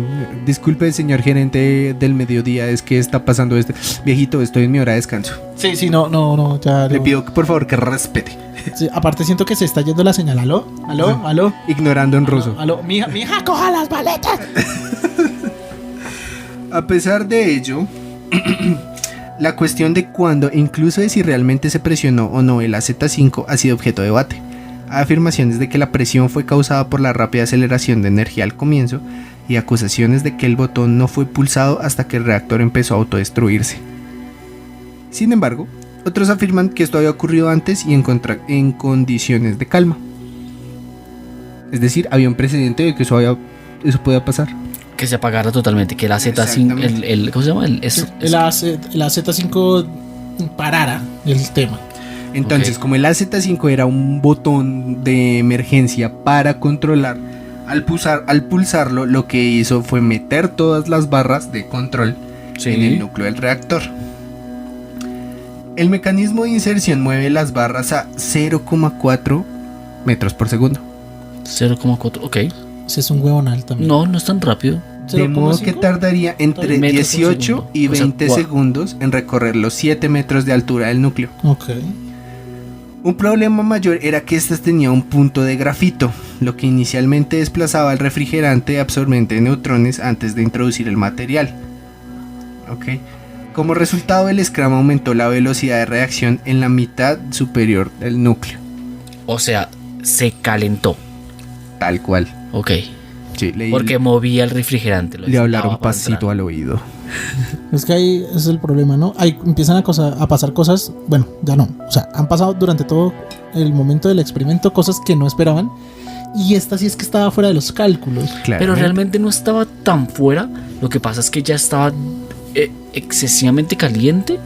disculpe señor gerente del mediodía, es que está pasando este. Viejito, estoy en mi hora de descanso. Sí, no, ya Le no. pido por favor que respete. Sí, aparte siento que se está yendo la señal. ¿Aló? Ignorando en ruso. ¿Aló? Mija, coja las maletas. A pesar de ello, la cuestión de cuándo e incluso de si realmente se presionó o no el AZ5 ha sido objeto de debate. Hay afirmaciones de que la presión fue causada por la rápida aceleración de energía al comienzo y acusaciones de que el botón no fue pulsado hasta que el reactor empezó a autodestruirse. Sin embargo, otros afirman que esto había ocurrido antes y en condiciones de calma. Es decir, había un precedente de que eso podía pasar. Que se apagara totalmente, que la Z5, Exactamente. ¿cómo se llama? El AZ5 parara el tema. Entonces, Ok. como el AZ5 era un botón de emergencia para controlar, al pulsarlo, lo que hizo fue meter todas las barras de control en el núcleo del reactor. El mecanismo de inserción mueve las barras a 0,4 metros por segundo. 0,4, ok. Ese es un huevonal también. No, no es tan rápido. De modo que 0,5. tardaría entre Metros por 18 segundo. y O sea, 20 cua- segundos en recorrer los 7 metros de altura del núcleo. Ok. Un problema mayor era que estas tenían un punto de grafito, lo que inicialmente desplazaba el refrigerante absorbente de neutrones antes de introducir el material. Ok. Como resultado, el escrama aumentó la velocidad de reacción en la mitad superior del núcleo. O sea, se calentó. Tal cual. Ok. Sí, Porque movía el refrigerante. le hablaron pasito al oído. Es que ahí es el problema, ¿no? Ahí empiezan a pasar cosas, bueno, ya no. O sea, han pasado durante todo el momento del experimento cosas que no esperaban. Y esta sí es que estaba fuera de los cálculos. Pero realmente no estaba tan fuera. Lo que pasa es que ya estaba excesivamente caliente.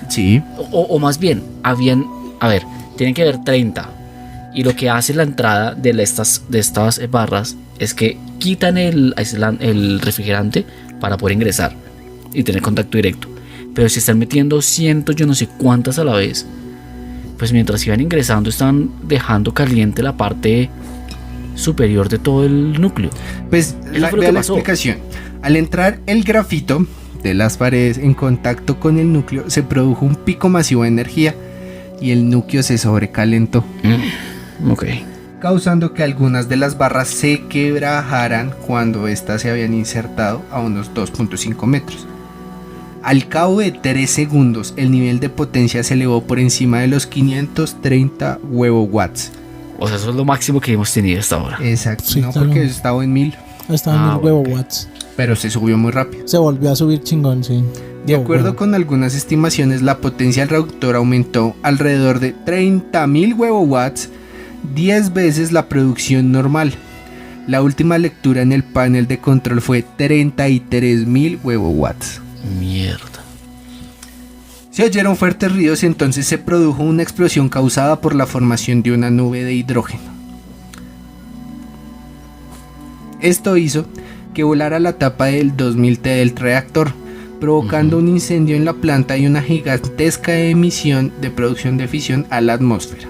Sí. O más bien, habían. A ver, tienen que haber 30. Y lo que hace la entrada de estas barras es que quitan el refrigerante para poder ingresar y tener contacto directo. Pero si están metiendo cientos, yo no sé cuántas a la vez, pues mientras iban ingresando estaban dejando caliente la parte superior de todo el núcleo. Pues Eso fue lo vea que la pasó. explicación. Al entrar el grafito de las paredes en contacto con el núcleo, se produjo un pico masivo de energía y el núcleo se sobrecalentó, Ok. causando que algunas de las barras se quebrajaran cuando éstas se habían insertado a unos 2.5 metros. Al cabo de 3 segundos, el nivel de potencia se elevó por encima de los 530 watts. O sea, eso es lo máximo que hemos tenido hasta ahora. Exacto, Sí, no claro. porque estaba en 1000, Estaba en Ah, el huevo ok. watts. pero se subió muy rápido. Se volvió a subir chingón, sí. De acuerdo con algunas estimaciones, la potencia del reactor aumentó alrededor de 30.000 watts, 10 veces la producción normal. La última lectura en el panel de control fue 33.000 watts. Mierda. Se oyeron fuertes ruidos y entonces se produjo una explosión causada por la formación de una nube de hidrógeno. Esto hizo que volara la tapa del 2000T del reactor, provocando un incendio en la planta y una gigantesca emisión de producción de fisión a la atmósfera.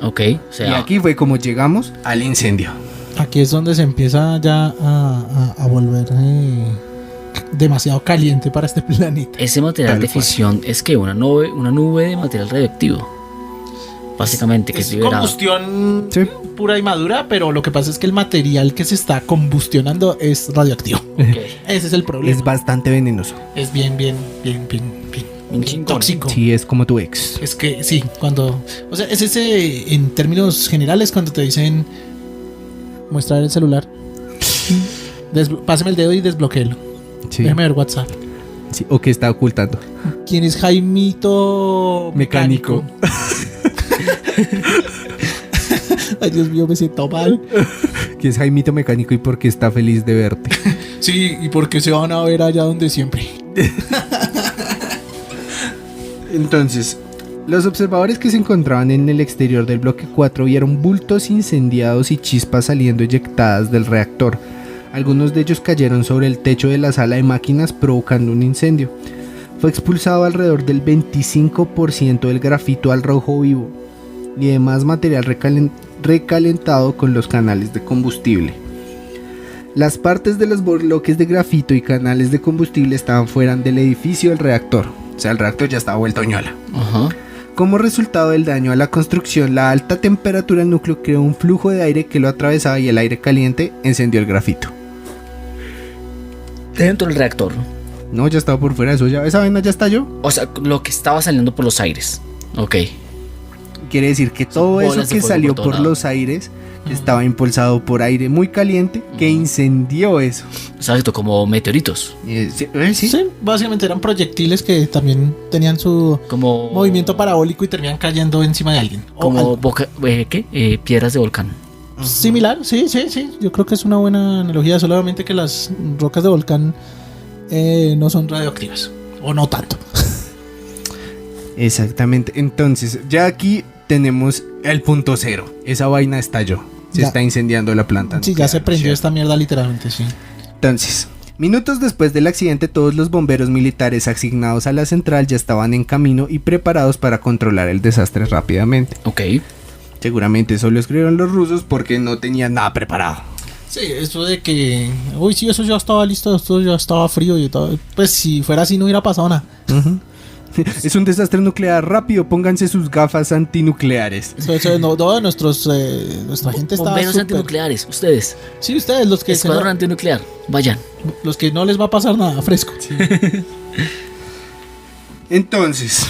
Ok, o sea, Y aquí fue como llegamos al incendio. Aquí es donde se empieza ya a volver demasiado caliente para este planeta. ese material Tal de cual. fisión es que una nube de material radioactivo. Básicamente, que es liberado. combustión Sí. pura y madura, pero lo que pasa es que el material que se está combustionando es radioactivo. Ok. Ese es el problema. Es bastante venenoso. Es bien Un chingón. tóxico. Sí, es como tu ex. Es que sí, cuando... O sea, es ese, en términos generales, cuando te dicen mostrar el celular, pásame el dedo y desbloquéelo. Sí. Déjame ver WhatsApp. Sí, o que está ocultando. ¿Quién es Jaimito Mecánico? Ay, Dios mío, me siento mal. Que es Jaimito Mecánico y porque está feliz de verte. Sí, ¿y por qué se van a ver allá donde siempre? Entonces, los observadores que se encontraban en el exterior del bloque 4 vieron bultos incendiados y chispas saliendo eyectadas del reactor. Algunos de ellos cayeron sobre el techo de la sala de máquinas provocando un incendio. Fue expulsado alrededor del 25% del grafito al rojo vivo y demás material recalentado con los canales de combustible. Las partes de los bloques de grafito y canales de combustible estaban fuera del edificio del reactor. O sea, el reactor ya estaba vuelto ñola. Ajá. Como resultado del daño a la construcción, la alta temperatura del núcleo creó un flujo de aire que lo atravesaba y el aire caliente encendió el grafito. Dentro del reactor. No, ya estaba por fuera, esa vaina ya estalló. O sea, lo que estaba saliendo por los aires. Ok. Quiere decir que todo bolas eso de que fuego salió por por todo lado. los aires estaba impulsado por aire muy caliente que incendió eso. Exacto, como meteoritos. Sí. Sí, básicamente eran proyectiles que también tenían su Como. movimiento parabólico y terminan cayendo encima de alguien. O Como algo. ¿qué? Piedras de volcán. Similar, sí. Yo creo que es una buena analogía, solamente que las rocas de volcán no son radioactivas. O no tanto. Exactamente. Entonces, ya aquí tenemos el punto cero. Esa vaina estalló. Se Ya. está incendiando la planta. Sí, ya nuclear, se ¿no? prendió ¿Cierto? esta mierda literalmente, sí. Entonces, minutos después del accidente, todos los bomberos militares asignados a la central ya estaban en camino y preparados para controlar el desastre rápidamente. Ok. Seguramente eso lo escribieron los rusos porque no tenían nada preparado. Sí, eso de que, uy, sí, eso ya estaba listo, esto ya estaba frío y todo. Pues si fuera así no hubiera pasado nada. Es un desastre nuclear, rápido, pónganse sus gafas antinucleares. Eso no, nuestra gente estaba Bomberos súper- antinucleares, ustedes. Sí, ustedes, los que, Escuadrón antinuclear, vayan. los que no les va a pasar nada fresco. Entonces,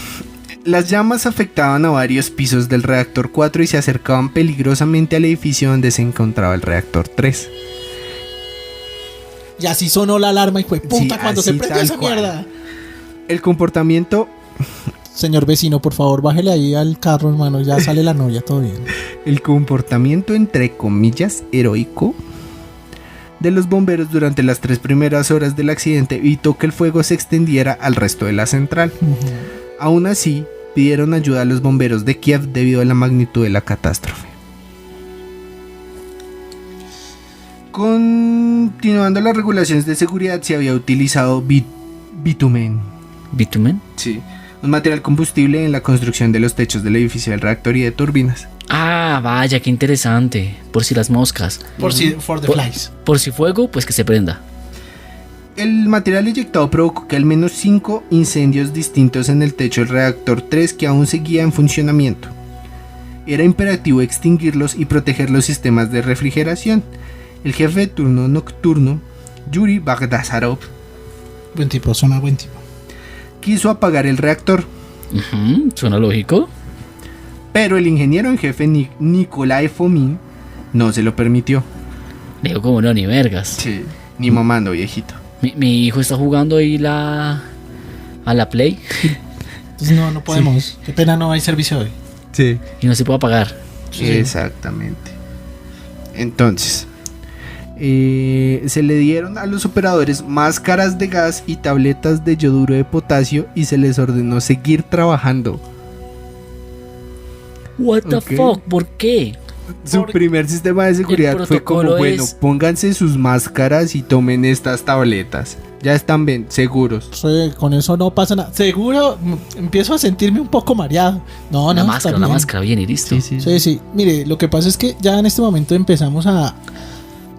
las llamas afectaban a varios pisos del reactor 4 y se acercaban peligrosamente al edificio donde se encontraba el reactor 3. Y así sonó la alarma y fue puta Sí, cuando se así prendió tal esa cual. mierda. El comportamiento Señor vecino, por favor, bájele ahí al carro, hermano. Ya sale la novia, todo bien. El comportamiento, entre comillas, heroico de los bomberos durante las 3 primeras horas del accidente evitó que el fuego se extendiera al resto de la central. Aún así, pidieron ayuda a los bomberos de Kiev debido a la magnitud de la catástrofe. Continuando las regulaciones de seguridad, se había utilizado bitumen. ¿Bitumen? Sí. Un material combustible en la construcción de los techos del edificio del reactor y de turbinas. Ah, vaya, qué interesante. Por si las moscas. For the Por- flies. Por si fuego, pues que se prenda. El material eyectado provocó que al menos 5 incendios distintos en el techo del reactor 3 que aún seguía en funcionamiento. Era imperativo extinguirlos y proteger los sistemas de refrigeración. El jefe de turno nocturno, Yuri Bagdasarov, Buen tipo, suena buen tipo. quiso apagar el reactor, Ujú, suena lógico. pero el ingeniero en jefe Nikolai Fomin no se lo permitió. Digo, como no, ni vergas. Sí, ni mamando, viejito. Mi hijo está jugando ahí a la Play Entonces no podemos. Qué pena, no hay servicio hoy. Sí. y no se puede apagar. Exactamente. Entonces, se le dieron a los operadores máscaras de gas y tabletas de yoduro de potasio y se les ordenó seguir trabajando. What the Ok. fuck, ¿por qué? Su primer sistema de seguridad fue como, protocolo bueno, es- pónganse sus máscaras y tomen estas tabletas. Ya están bien, seguros. Sí, con eso no pasa nada. Seguro empiezo a sentirme un poco mareado. No, Una no, máscara, está una bien. máscara, bien y listo. Sí. Mire, lo que pasa es que ya en este momento empezamos a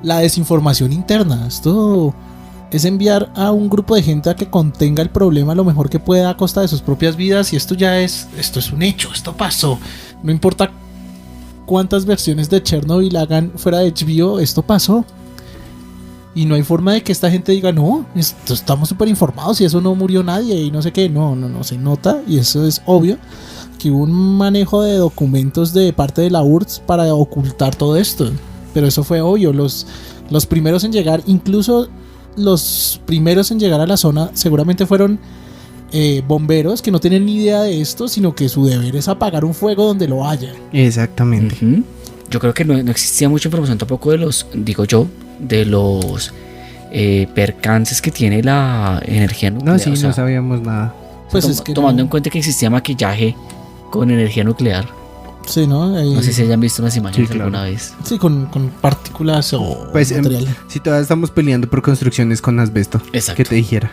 la desinformación interna. Esto es enviar a un grupo de gente a que contenga el problema lo mejor que pueda a costa de sus propias vidas. Y esto es un hecho, esto pasó. No importa cuántas versiones de Chernobyl hagan fuera de HBO, esto pasó. Y no hay forma de que esta gente diga, no, estamos súper informados y eso no murió nadie y no sé qué. No, se nota y eso es obvio que hubo un manejo de documentos de parte de la URSS para ocultar todo esto. Pero eso fue obvio, los primeros en llegar, incluso los primeros en llegar a la zona seguramente fueron bomberos que no tienen ni idea de esto, sino que su deber es apagar un fuego donde lo haya. Exactamente. Ujú. Yo creo que no existía mucha información tampoco de los percances que tiene la energía nuclear. No, sí, o sea, no sabíamos nada. Pues es que tomando no. en cuenta que existía maquillaje con energía nuclear. Sí, ¿no? No sé si hayan visto unas imágenes Sí, claro. alguna vez. Sí, con partículas o Pues material. si todavía estamos peleando por construcciones con asbesto, Exacto. que te dijera.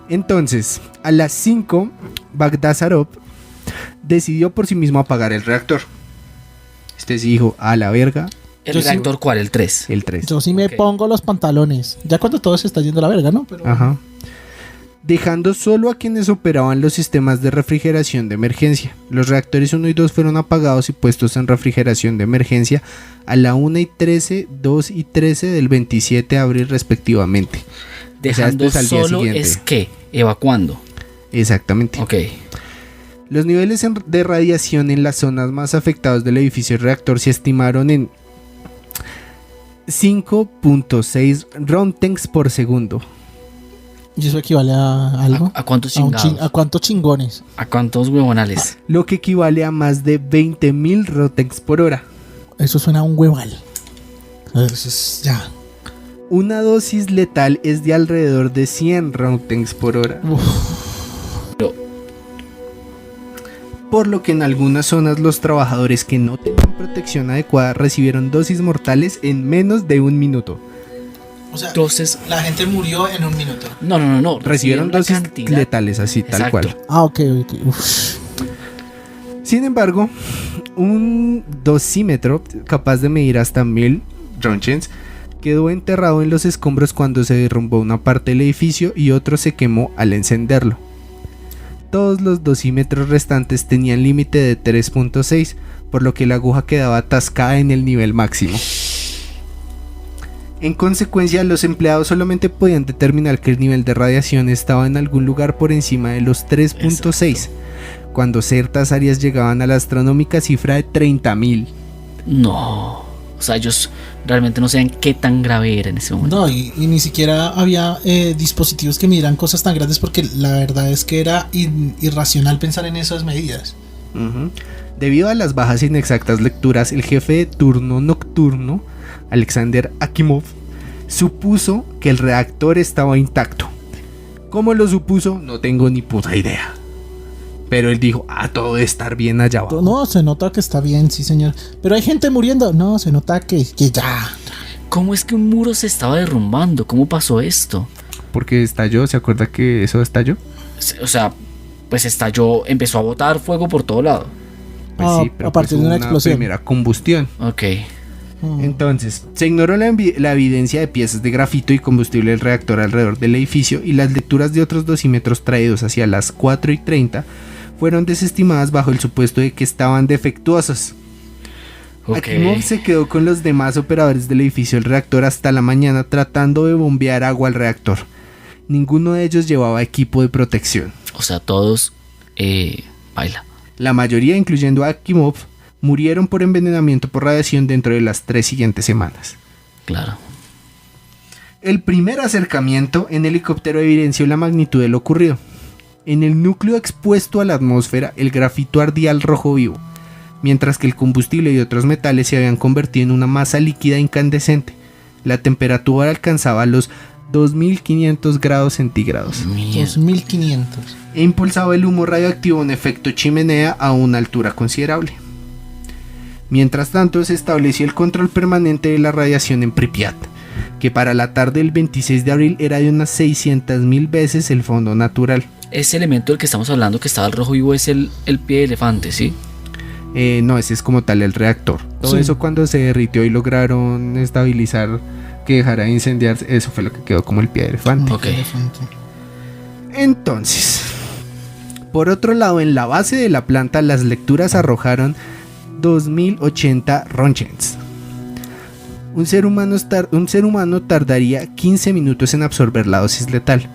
Entonces, a las 5, Bagdasarov decidió por sí mismo apagar el reactor. Este sí dijo, a la verga, ¿El Yo sí- reactor cuál? ¿El 3? el 3. Yo sí me Ok. pongo los pantalones. Ya cuando todo se está yendo a la verga, ¿no? Pero Ajá. Dejando solo a quienes operaban los sistemas de refrigeración de emergencia. Los reactores 1 y 2 fueron apagados y puestos en refrigeración de emergencia a la 1:13, 2 y 13 del 27 de abril respectivamente. Dejando esto es al día solo siguiente. es que evacuando. Exactamente. Ok. Los niveles de radiación en las zonas más afectadas del edificio reactor se estimaron en 5.6 roentgens por segundo. ¿y eso equivale a algo? ¿A cuántos ¿A, chingados? ¿A cuántos chingones? ¿A cuántos huevonales? Lo que equivale a más de 20.000 roentgens por hora. eso suena a un hueval. Eso es ya. Una dosis letal es de alrededor de 100 roentgens por hora. Por lo que en algunas zonas los trabajadores que no tenían protección adecuada recibieron dosis mortales en menos de un minuto. O sea, Entonces, la gente murió en un minuto. no. Recibieron la dosis cantidad. letales así, tal Exacto. cual. Ah, ok. Uf. Sin embargo, un dosímetro capaz de medir hasta 1000 roentgens quedó enterrado en los escombros cuando se derrumbó una parte del edificio y otro se quemó al encenderlo. Todos los dosímetros restantes tenían límite de 3.6, por lo que la aguja quedaba atascada en el nivel máximo. En consecuencia, los empleados solamente podían determinar que el nivel de radiación estaba en algún lugar por encima de los 3.6, cuando ciertas áreas llegaban a la astronómica cifra de 30.000. No. O sea, ellos realmente no sabían qué tan grave era en ese momento. No, y ni siquiera había dispositivos que midieran cosas tan grandes porque la verdad es que era irracional pensar en esas medidas. Ujú. Debido a las bajas e inexactas lecturas, el jefe de turno nocturno, Alexander Akimov, supuso que el reactor estaba intacto. ¿Cómo lo supuso? No tengo ni puta idea. Pero él dijo, todo debe estar bien allá abajo. No, se nota que está bien, sí señor. Pero hay gente muriendo. No, se nota que ya. ¿Cómo es que un muro se estaba derrumbando? ¿Cómo pasó esto? Porque estalló, ¿se acuerda que eso estalló? O sea, pues estalló, empezó a botar fuego por todo lado. Pues Ah, sí, pero a partir pues de una hubo explosión. primera combustión. Ok. Entonces, se ignoró la evidencia de piezas de grafito y combustible del reactor alrededor del edificio y las lecturas de otros dosímetros traídos hacia las 4:30 fueron desestimadas bajo el supuesto de que estaban defectuosos. Ok. Akimov se quedó con los demás operadores del edificio del reactor hasta la mañana tratando de bombear agua al reactor. Ninguno de ellos llevaba equipo de protección. O sea, todos baila. La mayoría, incluyendo a Akimov, murieron por envenenamiento por radiación dentro de las 3 siguientes semanas. Claro. El primer acercamiento en helicóptero evidenció la magnitud de lo ocurrido. En el núcleo expuesto a la atmósfera, el grafito ardía al rojo vivo, mientras que el combustible y otros metales se habían convertido en una masa líquida incandescente. La temperatura alcanzaba los 2500 grados centígrados. Mierda. 2500. E impulsaba el humo radioactivo en efecto chimenea a una altura considerable. Mientras tanto, se estableció el control permanente de la radiación en Pripyat, que para la tarde del 26 de abril era de unas 600.000 veces el fondo natural. Ese elemento del que estamos hablando que estaba al rojo vivo es el pie de elefante, ¿sí? No, ese es como tal el reactor. Todo Sí. eso cuando se derritió y lograron estabilizar que dejara de incendiarse, eso fue lo que quedó como el pie de elefante. Ok. Entonces, por otro lado, en la base de la planta las lecturas arrojaron 2080 roentgens. Un ser humano tardaría 15 minutos en absorber la dosis letal.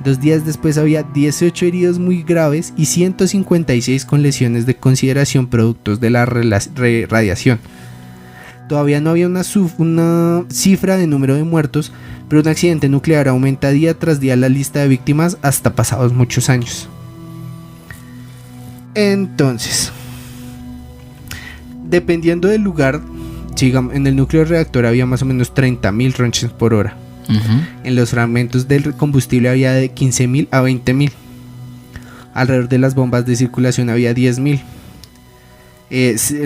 2 días después había 18 heridos muy graves y 156 con lesiones de consideración productos de la radiación. Todavía no había una cifra de número de muertos, pero un accidente nuclear aumenta día tras día la lista de víctimas hasta pasados muchos años. Entonces, dependiendo del lugar, en el núcleo del reactor había más o menos 30.000 roentgens por hora. Ujú. En los fragmentos del combustible había de 15.000 a 20.000. Alrededor de las bombas de circulación había 10.000.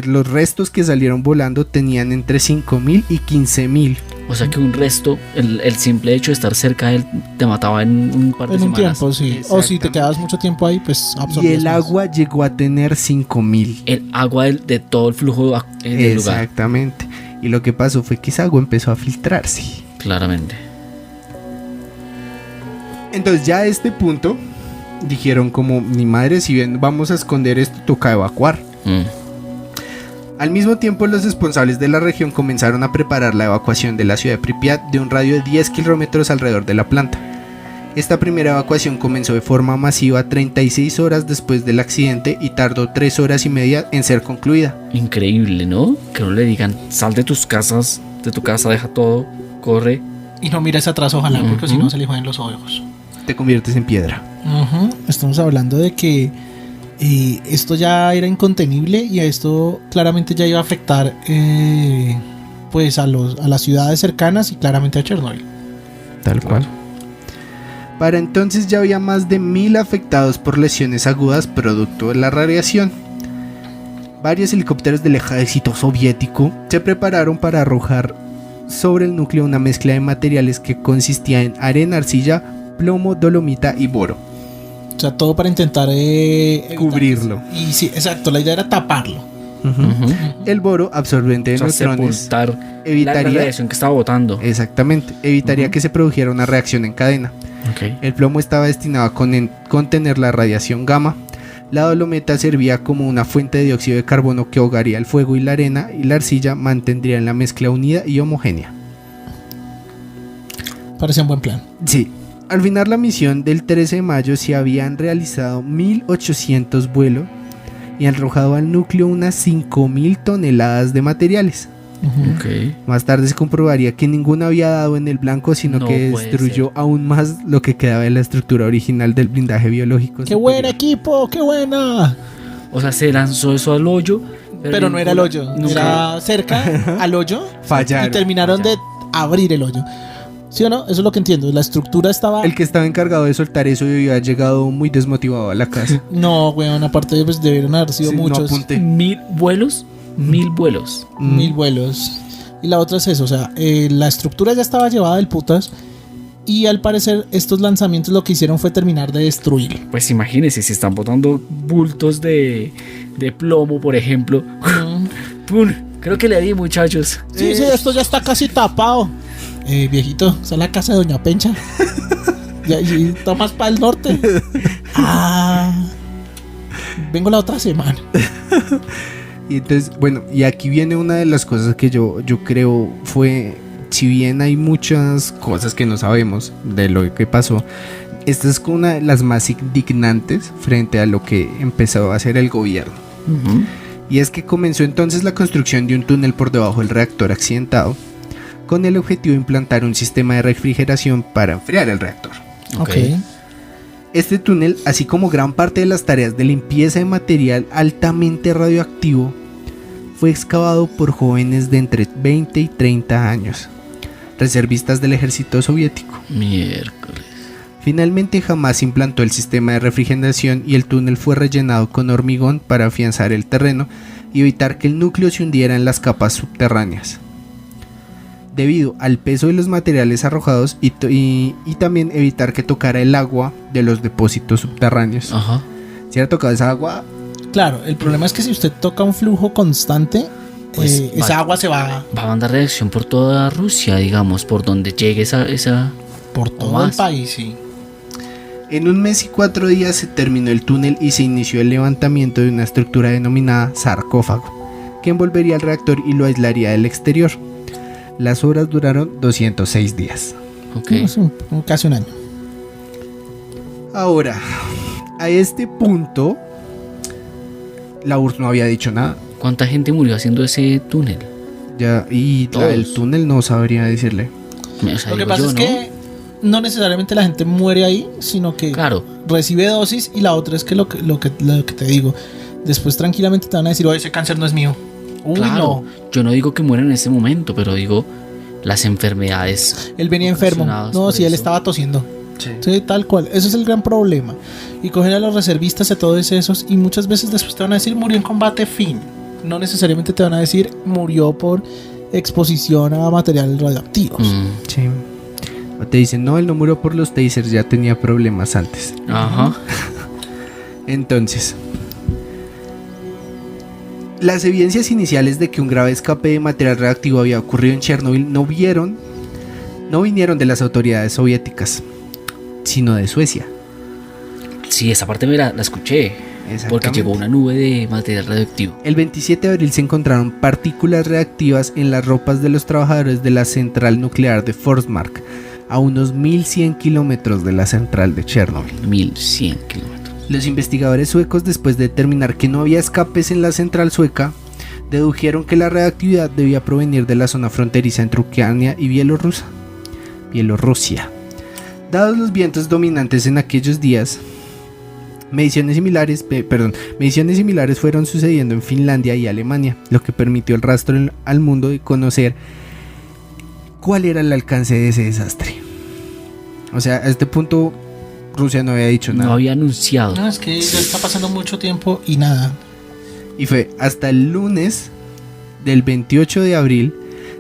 Los restos que salieron volando tenían entre 5.000 y 15.000. O sea que un resto, el simple hecho de estar cerca de él te mataba en un par de En un semanas. tiempo, sí. O si te quedabas mucho tiempo ahí, pues Y absorbías el más. agua llegó a tener 5.000. El agua de todo el flujo del lugar. Exactamente. Y lo que pasó fue que esa agua empezó a filtrarse. Claramente. Entonces ya a este punto dijeron como, ni madre, si bien vamos a esconder esto, toca evacuar. Al mismo tiempo, los responsables de la región comenzaron a preparar la evacuación de la ciudad de Pripyat de un radio de 10 kilómetros alrededor de la planta. Esta primera evacuación comenzó de forma masiva 36 horas después del accidente y tardó 3 horas y media en ser concluida. Increíble, ¿no? Que no le digan, sal de tus casas, de tu casa, deja todo, corre. Y no mires atrás, ojalá, porque Ujú. si no se le joden los ojos. Te conviertes en piedra. Estamos hablando de que esto ya era incontenible y esto claramente ya iba a afectar pues a las ciudades cercanas y claramente a Chernobyl. Tal cual. Para entonces ya había más de 1000 afectados por lesiones agudas producto de la radiación. Varios helicópteros del ejército soviético se prepararon para arrojar sobre el núcleo una mezcla de materiales que consistía en arena, arcilla, plomo, dolomita y boro. O sea, todo para intentar Cubrirlo. Y sí, exacto, la idea era taparlo. El boro, absorbente de O sea, neutrones, sepultar la evitaría, radiación que estaba botando. exactamente, evitaría que se produjera una reacción en cadena. Ok. El plomo estaba destinado a contener la radiación gamma. La dolomita servía como una fuente de dióxido de carbono que ahogaría el fuego y la arena, y la arcilla mantendría la mezcla unida y homogénea. Parece un buen plan. Sí, al final la misión del 13 de mayo se habían realizado 1800 vuelos y arrojado al núcleo unas 5000 toneladas de materiales. Ok. Más tarde se comprobaría que ninguna había dado en el blanco, sino No que puede destruyó aún más lo que quedaba de la estructura original del blindaje biológico. ¡Qué buen equipo! ¡Qué buena! O sea, se lanzó eso al hoyo. Pero no era el hoyo, era cerca al hoyo. Fallaron. Y terminaron de abrir el hoyo. ¿Sí o no? Eso es lo que entiendo. La estructura estaba... El que estaba encargado de soltar eso había llegado muy desmotivado a la casa. No, weón, aparte pues debieron haber sido Sí, no muchos. apunté. 1000 vuelos. 1000 vuelos. 1000 vuelos. Y la otra es eso, o sea, la estructura ya estaba llevada del putas. Y al parecer estos lanzamientos lo que hicieron fue terminar de destruir. Pues imagínense, si están botando bultos de plomo, por ejemplo. ¡Pum! Creo que le di, muchachos. Sí, sí, esto ya está casi tapado. Viejito, esa es la casa de Doña Pencha. Y tomas para el norte. Vengo la otra semana. Y entonces, bueno, y aquí viene una de las cosas que yo creo fue, si bien hay muchas cosas que no sabemos de lo que pasó, esta es una de las más indignantes frente a lo que empezó a hacer el gobierno. Y es que comenzó entonces la construcción de un túnel por debajo del reactor accidentado, con el objetivo de implantar un sistema de refrigeración para enfriar el reactor. Ok. Este túnel, así como gran parte de las tareas de limpieza de material altamente radioactivo, fue excavado por jóvenes de entre 20 y 30 años, reservistas del ejército soviético. Miércoles. Finalmente jamás se implantó el sistema de refrigeración y el túnel fue rellenado con hormigón para afianzar el terreno y evitar que el núcleo se hundiera en las capas subterráneas. Debido al peso de los materiales arrojados y también evitar que tocara el agua de los depósitos subterráneos. Ajá. Si hubiera tocado esa agua, Claro, el problema es que si usted toca un flujo constante, Pues esa agua se va Va a mandar reacción por toda Rusia, digamos, por donde llegue esa... por O todo el más. país, sí. en un mes y 4 días se terminó el túnel y se inició el levantamiento de una estructura denominada sarcófago, que envolvería el reactor y lo aislaría del exterior. Las obras duraron 206 días. Ok. Es casi un año. Ahora, a este punto, la URSS no había dicho nada. ¿Cuánta gente murió haciendo ese túnel? Y Todos. el túnel no sabría decirle. O sea, Lo que digo pasa yo, es ¿no? que no necesariamente la gente muere ahí, sino que Claro. recibe dosis y la otra es que lo que te digo, después tranquilamente te van a decir, oye, ese cáncer no es mío. Uy, Claro, no. yo no digo que muera en ese momento, pero digo las enfermedades. Él venía enfermo. ocasionadas No, por si él eso. estaba tosiendo. Sí, tal cual. Ese es el gran problema. Y coger a los reservistas de todos esos y muchas veces después te van a decir murió en combate, fin. No necesariamente te van a decir murió por exposición a materiales radioactivos. Sí. O te dicen, no, él no murió por los tasers, ya tenía problemas antes. Ajá. Entonces, las evidencias iniciales de que un grave escape de material radioactivo había ocurrido en Chernobyl no vinieron de las autoridades soviéticas, sino de Suecia. Sí, esa parte me la escuché. Porque llegó una nube de material radioactivo. El 27 de abril se encontraron partículas reactivas en las ropas de los trabajadores de la central nuclear de Forsmark, a unos 1100 kilómetros de la central de Chernobyl. 1100 kilómetros. Los investigadores suecos, después de determinar que no había escapes en la central sueca, dedujeron que la radioactividad debía provenir de la zona fronteriza entre Ucrania y Bielorrusia. Dados los vientos dominantes en aquellos días, Mediciones similares fueron sucediendo en Finlandia y Alemania, lo que permitió el rastro al mundo de conocer cuál era el alcance de ese desastre. O sea, a este punto Rusia no había dicho nada. No había anunciado. No, es que ya está pasando mucho tiempo y nada. Y fue hasta el lunes del 28 de abril,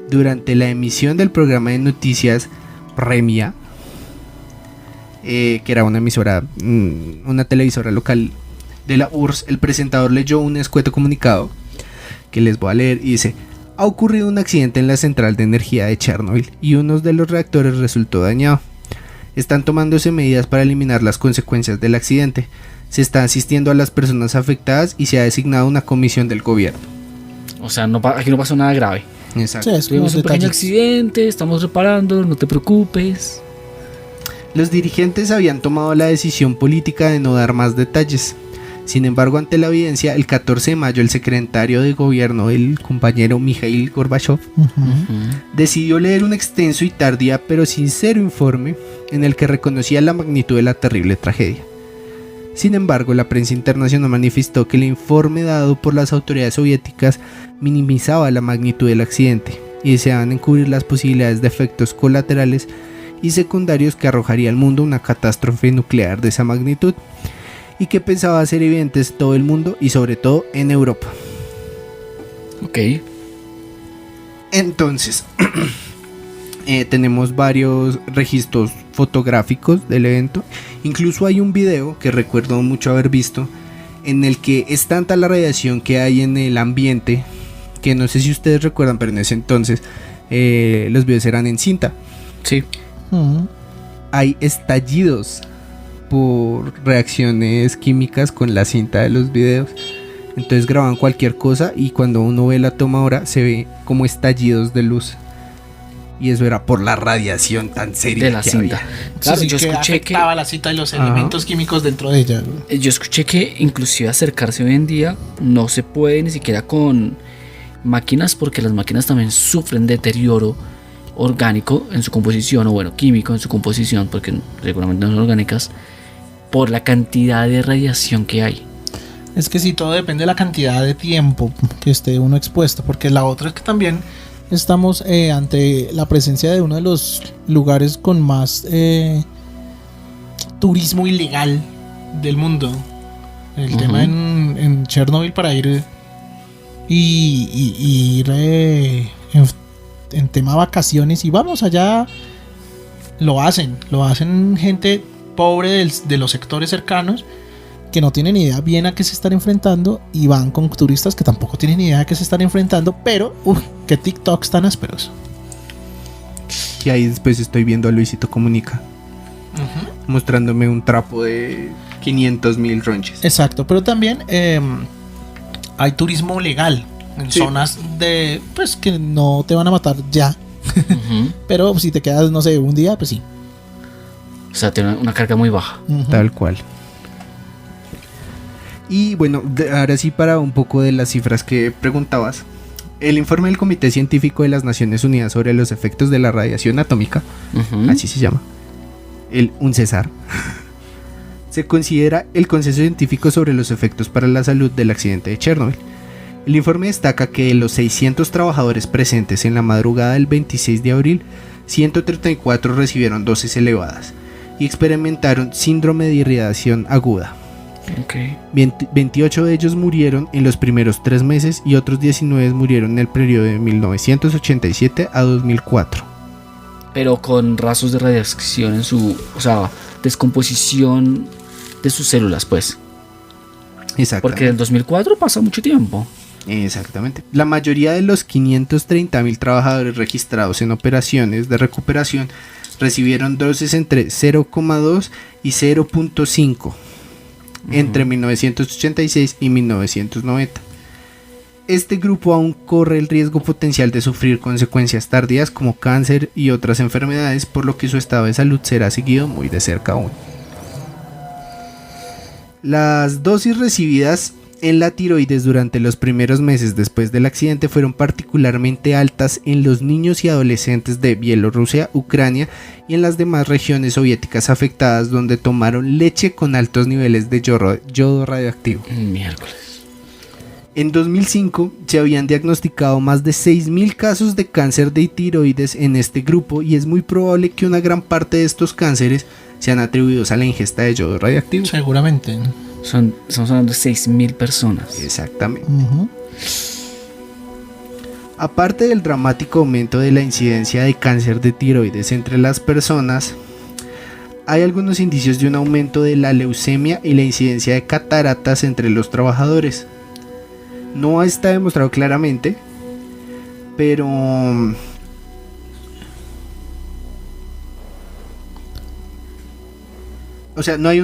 durante la emisión del programa de noticias Premia, que era una emisora, una televisora local de la URSS, el presentador leyó un escueto comunicado que les voy a leer y dice: ha ocurrido un accidente en la central de energía de Chernobyl y uno de los reactores resultó dañado. Están tomándose medidas para eliminar las consecuencias del accidente. Se está asistiendo a las personas afectadas y se ha designado una comisión del gobierno. O sea, aquí no pasó nada grave. Exacto. Sí, es como Tuvimos un pequeño detalles. accidente, estamos reparando, no te preocupes. Los dirigentes habían tomado la decisión política de no dar más detalles. Sin embargo, ante la evidencia, el 14 de mayo el secretario de gobierno, el compañero Mikhail Gorbachev, decidió leer un extenso y tardía pero sincero informe en el que reconocía la magnitud de la terrible tragedia. Sin embargo, la prensa internacional manifestó que el informe dado por las autoridades soviéticas minimizaba la magnitud del accidente y deseaban encubrir las posibilidades de efectos colaterales y secundarios que arrojaría al mundo una catástrofe nuclear de esa magnitud, y que pensaba hacer evidentes en todo el mundo y sobre todo en Europa. Ok. Entonces, tenemos varios registros fotográficos del evento. Incluso hay un video que recuerdo mucho haber visto, en el que es tanta la radiación que hay en el ambiente, que no sé si ustedes recuerdan, pero en ese entonces los videos eran en cinta. Sí. Hay estallidos por reacciones químicas con la cinta de los videos. Entonces graban cualquier cosa y cuando uno ve la toma ahora se ve como estallidos de luz. Y eso era por la radiación tan seria De la que cinta. había. Claro, Sí, yo que escuché que afectaba la cinta y los elementos químicos dentro de ella. inclusive acercarse hoy en día no se puede ni siquiera con máquinas, porque las máquinas también sufren deterioro orgánico en su composición, o bueno, químico en su composición, porque seguramente no son orgánicas, por la cantidad de radiación que hay. Es que sí, todo depende de la cantidad de tiempo que esté uno expuesto, porque la otra es que también estamos ante la presencia de uno de los lugares con más turismo ilegal del mundo. El tema en Chernobyl, para ir y ir en tema vacaciones y vamos allá, lo hacen gente pobre de los sectores cercanos, que no tienen idea bien a qué se están enfrentando, y van con turistas que tampoco tienen idea a qué se están enfrentando, pero qué TikToks tan ásperos. Y ahí después estoy viendo a Luisito Comunica mostrándome un trapo de 500,000 ronches. Exacto, pero también hay turismo legal en Sí. zonas de, pues, que no te van a matar ya, pero si te quedas, no sé, un día, pues sí. O sea, tiene una carga muy baja. Tal cual. Y bueno, ahora sí, para un poco de las cifras que preguntabas. El informe del Comité Científico de las Naciones Unidas sobre los efectos de la radiación atómica, así se llama, el UNCESAR, se considera el consenso científico sobre los efectos para la salud del accidente de Chernobyl. El informe destaca que de los 600 trabajadores presentes en la madrugada del 26 de abril, 134 recibieron dosis elevadas y experimentaron síndrome de irradiación aguda. Okay. 28 de ellos murieron en los primeros 3 meses y otros 19 murieron en el periodo de 1987 a 2004. Pero con rastros de radiación en su, o sea, descomposición de sus células, pues. Exactamente. Porque del 2004 pasa mucho tiempo. Exactamente. La mayoría de los 530,000 trabajadores registrados en operaciones de recuperación recibieron dosis entre 0,2 y 0,5 entre 1986 y 1990. Este grupo aún corre el riesgo potencial de sufrir consecuencias tardías como cáncer y otras enfermedades, por lo que su estado de salud será seguido muy de cerca aún. Las dosis recibidas en la tiroides durante los primeros meses después del accidente fueron particularmente altas en los niños y adolescentes de Bielorrusia, Ucrania y en las demás regiones soviéticas afectadas donde tomaron leche con altos niveles de yodo radioactivo. Miércoles. En 2005 se habían diagnosticado más de 6.000 casos de cáncer de tiroides en este grupo y es muy probable que una gran parte de estos cánceres sean atribuidos a la ingesta de yodo radioactivo. Seguramente. Estamos hablando de 6.000 personas. Exactamente. Ujú. Aparte del dramático aumento de la incidencia de cáncer de tiroides entre las personas, hay algunos indicios de un aumento de la leucemia y la incidencia de cataratas entre los trabajadores. No está demostrado claramente, pero o sea, no hay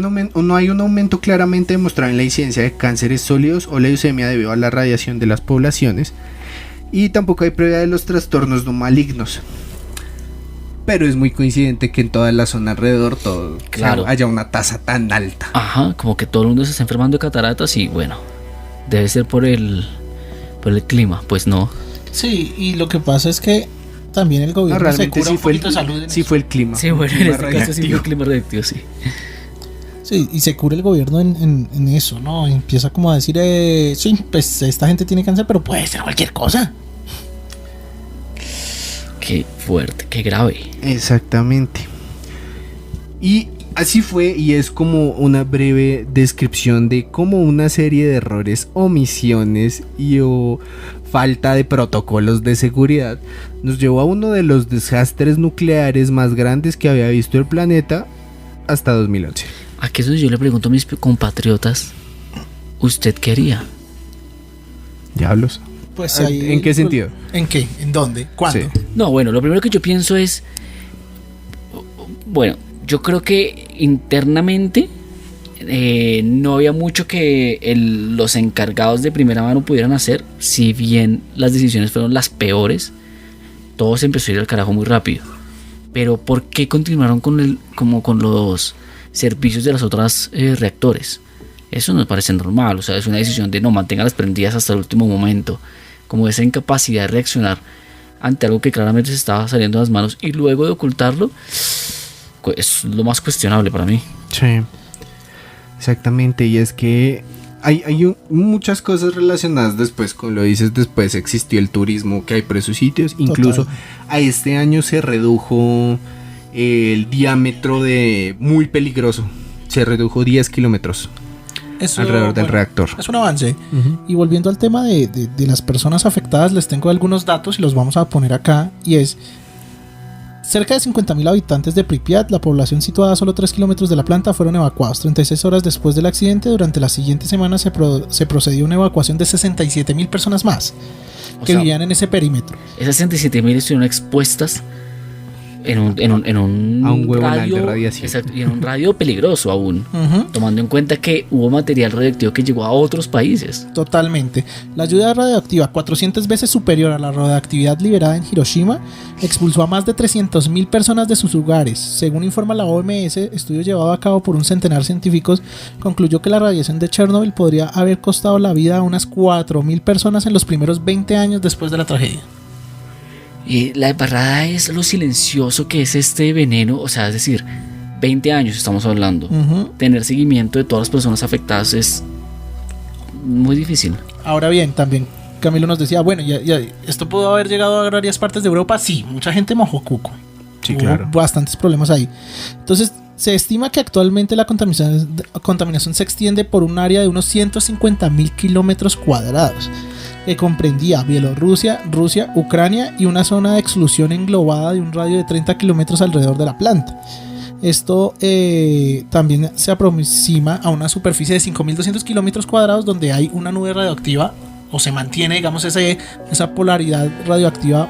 un aumento claramente demostrado en la incidencia de cánceres sólidos o leucemia debido a la radiación de las poblaciones. Y tampoco hay prueba de los trastornos no malignos. Pero es muy coincidente que en toda la zona alrededor todo, Claro. o sea, haya una tasa tan alta. Ajá, como que todo el mundo se está enfermando de cataratas y bueno, debe ser por el clima. Pues no. Sí, y lo que pasa es que también el No, gobierno se realmente cura sí un fue, poquito de salud en sí eso. fue el clima. Sí, bueno, en Clima este caso sí fue radiactivo. el clima radioactivo, sí. Sí, y se cura el gobierno en eso, ¿no? Empieza como a decir, sí, pues esta gente tiene cáncer, pero puede ser cualquier cosa. Qué fuerte, qué grave. Exactamente. Y así fue, y es como una breve descripción de cómo una serie de errores, omisiones y o falta de protocolos de seguridad nos llevó a uno de los desastres nucleares más grandes que había visto el planeta hasta 2011. Aquí es donde yo le pregunto a mis compatriotas, ¿usted qué haría? Diablos. Pues Ah, ahí, ¿en qué sentido? ¿En qué? ¿En dónde? ¿Cuándo? Sí. No, bueno, lo primero que yo pienso es, bueno, yo creo que internamente no había mucho que los encargados de primera mano pudieran hacer. Si bien las decisiones fueron las peores, todo se empezó a ir al carajo muy rápido. Pero ¿por qué continuaron con los servicios de los otros reactores? Eso no me parece normal. O sea, es una decisión de no mantenerlas prendidas hasta el último momento, como esa incapacidad de reaccionar ante algo que claramente se estaba saliendo de las manos y luego de ocultarlo, pues, es lo más cuestionable para mí. Sí, exactamente, y es que hay muchas cosas relacionadas después, como lo dices, después existió el turismo que hay por esos sitios, incluso a este año se redujo el diámetro de muy peligroso, se redujo 10 kilómetros Eso, alrededor del bueno, reactor. es un avance. Y volviendo al tema de las personas afectadas, les tengo algunos datos y los vamos a poner acá. Y es, cerca de 50.000 habitantes de Pripyat, la población situada a solo 3 kilómetros de la planta, fueron evacuados 36 horas después del accidente. Durante la siguiente semana se procedió a una evacuación de 67.000 personas más O que sea, vivían en ese perímetro. esas 67.000 estuvieron expuestas en un A un huevonal radio, de radiación. exacto, y en un radio peligroso aún, Ujú. tomando en cuenta que hubo material radioactivo que llegó a otros países. Totalmente. La ayuda radioactiva, 400 veces superior a la radioactividad liberada en Hiroshima, expulsó a más de 300.000 personas de sus hogares. Según informa la OMS, estudio llevado a cabo por un centenar de científicos concluyó que la radiación de Chernobyl podría haber costado la vida a unas 4.000 personas en los primeros 20 años después de la tragedia. Y la embarrada es lo silencioso que es este veneno, o sea, es decir, 20 años estamos hablando. Ujú. Tener seguimiento de todas las personas afectadas es muy difícil. Ahora bien, también Camilo nos decía, bueno, ya, esto pudo haber llegado a varias partes de Europa. Sí, mucha gente mojó cuco. Sí, Hubo claro. bastantes problemas ahí. Entonces, se estima que actualmente la contaminación se extiende por un área de unos 150.000 kilómetros cuadrados, que comprendía Bielorrusia, Rusia, Ucrania y una zona de exclusión englobada de un radio de 30 kilómetros alrededor de la planta. Esto también se aproxima a una superficie de 5.200 kilómetros cuadrados donde hay una nube radioactiva, o se mantiene, digamos, esa polaridad radioactiva